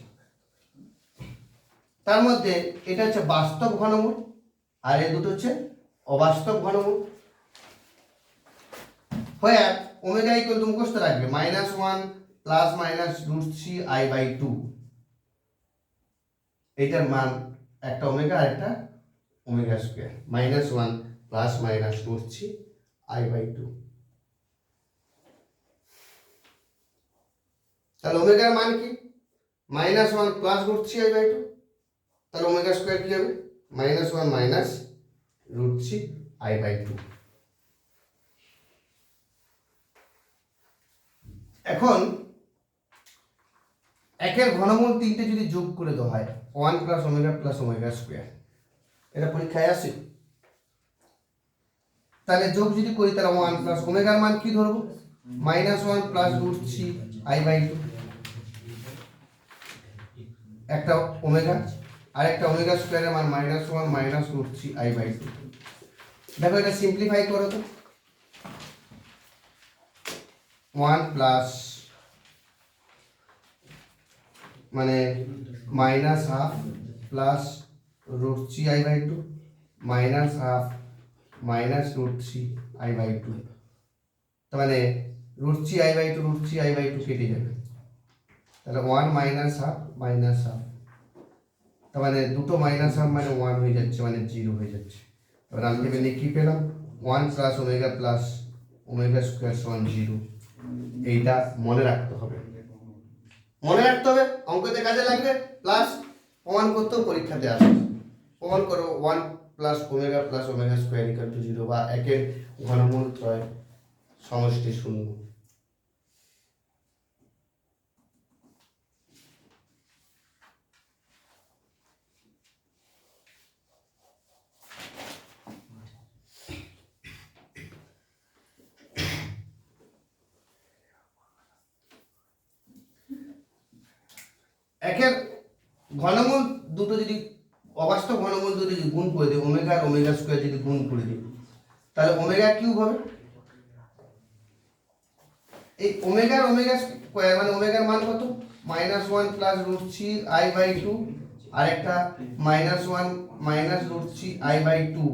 তার মধ্যে এটা হচ্ছে বাস্তব ঘনমূল আর এই দুটো হচ্ছে অবাস্তব ঘনমূল। হয় ওমেগা ইকুয়াল টু মুখস্থ রাখবে -1 প্লাস মাইনাস √3i/2, এইটার মান একটা ওমেগা আর একটা omega square, -1 plus minus √3i/2। তাহলে ওমেগার মান কি, -1 প্লাস √3i/2, তাহলে ওমেগা স্কোয়ার কি হবে, -1 মাইনাস √3i/2। এখন একের ঘনমূল তিনটে যদি যোগ করে দেওয়া হয় 1 plus omega plus omega square, এটা পরীক্ষায় আসে, তাহলে যোগ যদি করি তাহলে 1 প্লাস ওমেগার মান কি ধরবো, -1 প্লাস √3i/2, একটা ওমেগা আর একটা ওমেগা স্কোয়ারের মান -1 মাইনাস √3i/2। দেখো এটা সিম্পলিফাই করো তো, 1 প্লাস মানে -1/2 প্লাস √3i/2 -1/2 মাইনাস √3i/2, তার মানে √3i/2 কেটে যাবে, তাহলে 1 -1/2 -1/2, তার মানে দুটো -1/2 মানে 1 হয়ে যাচ্ছে, মানে 0 হয়ে যাচ্ছে। এবার আলটিমেটলি কি পেলাম, 1 plus omega plus omega square সমান 0। এইটা মনে রাখতে হবে, মনে রাখতে হবে, অঙ্কতে কাজে লাগবে, প্লাস প্রমাণ করতেও পরীক্ষাতে আসবে। প্রমাণ করো 1 plus omega plus omega square equal to 0, বা একের ঘনমূল ত্রয় সমষ্টি 0। একের ঘনমূল দুটো যদি অবাস্তব ঘনমূল দুটো যদি গুণ করে দিই, ওমেগা আর ওমেগা স্কোয়ার যদি গুণ করে দিই, তাহলে ওমেগা কিউব হবে। এই ওমেগা আর ওমেগা স্কোয়ার মানে ওমেগার মান কত, -1 প্লাস √3i/2 আর একটা -1 মাইনাস √3i/2,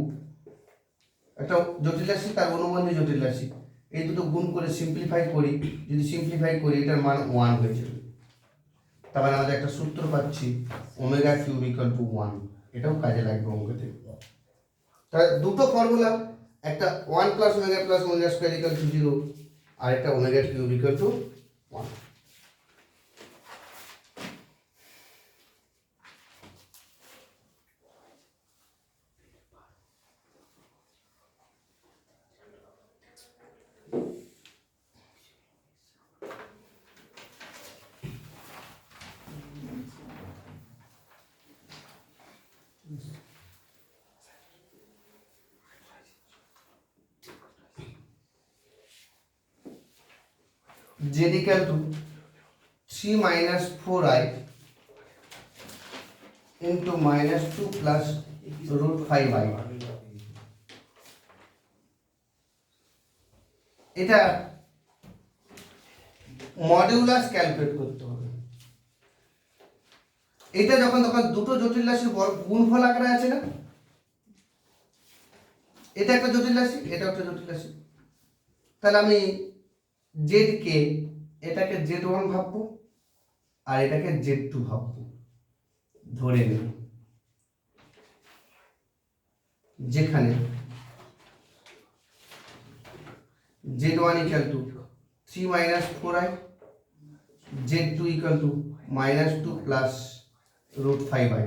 একটা জটিল রাশি তার অনুবন্ধী জটিল রাশি, এই দুটো গুণ করে সিম্পলিফাই করি, যদি সিম্পলিফাই করি এটার মান 1 হয়ে যাবে। তার মানে আমাদের একটা সূত্র পাচ্ছি ওমেগা কিউব ইকুয়াল টু 1, এটাও কাজে লাগবে অঙ্কতে। তাহলে দুটো ফর্মুলা, একটা 1 plus omega plus omega square equal to 0 আর একটা omega cube equal to 1। z equal to 3 minus 4i into -2 plus √5i, এটা মডিউলাস ক্যালকুলেট করতে হবে। এটা যখন তখন দুটো জটিল রাশির গুণফল আকারে আছে না, এটা একটা জটিল রাশি এটা একটা জটিল রাশি, তাহলে আমি z কে এটাকে z1 ভাববো আর এটাকে z2 ভাববো, ধরে নিই যেখানে z1 equal to 3 minus 4i, z2 equal to -2 plus √5i।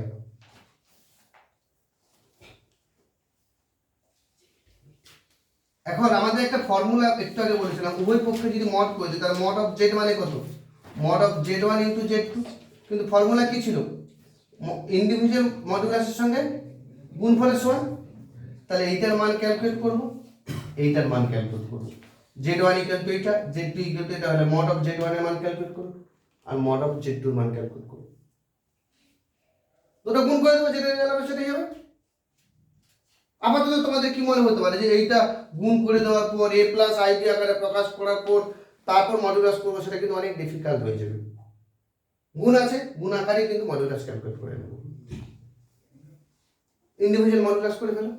এখন আমাদের একটা ফর্মুলা একটু আগে বলেছিলাম, উভয় পক্ষে যদি মড করে দিই তাহলে মড অফ জেড মানে কত, mod of z one into z two. কিন্তু ফর্মুলা কি ছিল, ইন্ডিভিজুয়াল মডুলাসের সঙ্গে গুণফলের সমান। তাহলে এইটার মান ক্যালকুলেট করব, এইটার মান ক্যালকুলেট করব, জেড ওয়ান ইকুয়াল টু এইটা, জেড টু ইকুয়াল টু এটা হলে মড অফ জেড ওয়ানের মান ক্যালকুলেট করব আর মড অফ জেড টুর মান ক্যালকুলেট করব। দুটো গুণ করে দেবো, যেটা রেজাল্ট হবে সেটাই হবে। আপাতত তোমাদের কি মনে হতে পারে যে এইটা গুণ করে দেওয়ার পর এ প্লাস আইবি আকারে প্রকাশ করার পর তারপর মডুলাস করবো, সেটা কিন্তু অনেক ডিফিকাল্ট হয়ে যাবে। গুণ আছে, গুণ আকারে কিন্তু মডুলাস ক্যালকুলেট করে নেব, ইন্ডিভিজুয়াল মডুলাস করে ফেলো।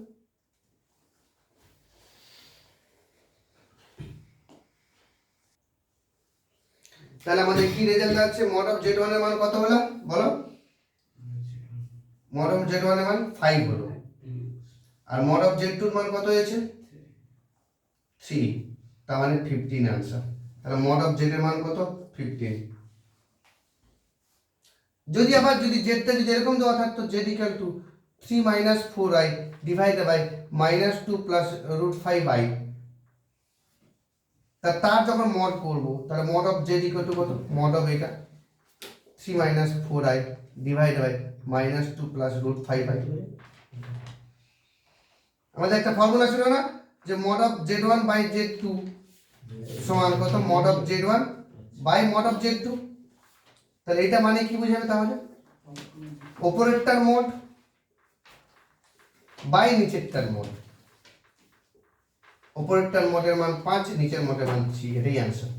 তাহলে আমাদের কি রেজাল্ট আছে, মড অফ জেড ওয়ানের মান কত হলো বলো, মড অফ জেড ওয়ানের মান 5 হলো, আর মড অফ জেড টুর মান কত হয়েছে 3, তার মানে 15 आंसर। তাহলে মড অফ জেড এর মান কত 15। যদি আবার যদি জেডটা যদি এরকম দেওয়া থাকতো z equal to 3 minus 4i divided by minus 2 plus root 5i, তার যখন মড করব তাহলে mod of z equal to কত, মড অফ এটা 3 minus 4i divided by minus 2 plus root 5i। আমাদের একটা ফর্মুলা ছিল না যে mod of z one by z two সমান কত, mod of z one by mod of z two. তাহলে এটা মানে কি বুঝাবে, তাহলে উপরেরটার মোড বাই নিচেরটার মোড, উপরেরটার মোডের মান 5, নিচের মোডের মান 3, এটাই অ্যান্সার,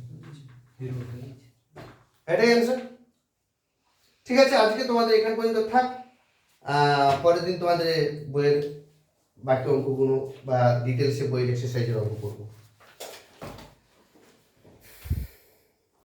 এটাই অ্যান্সার। ঠিক আছে, আজকে তোমাদের এখান পর্যন্ত থাক, পরের দিন তোমাদের বইয়ের বাকি অঙ্কগুলো বা ডিটেলসে বইয়ের এক্সারসাইজের অঙ্ক করবো।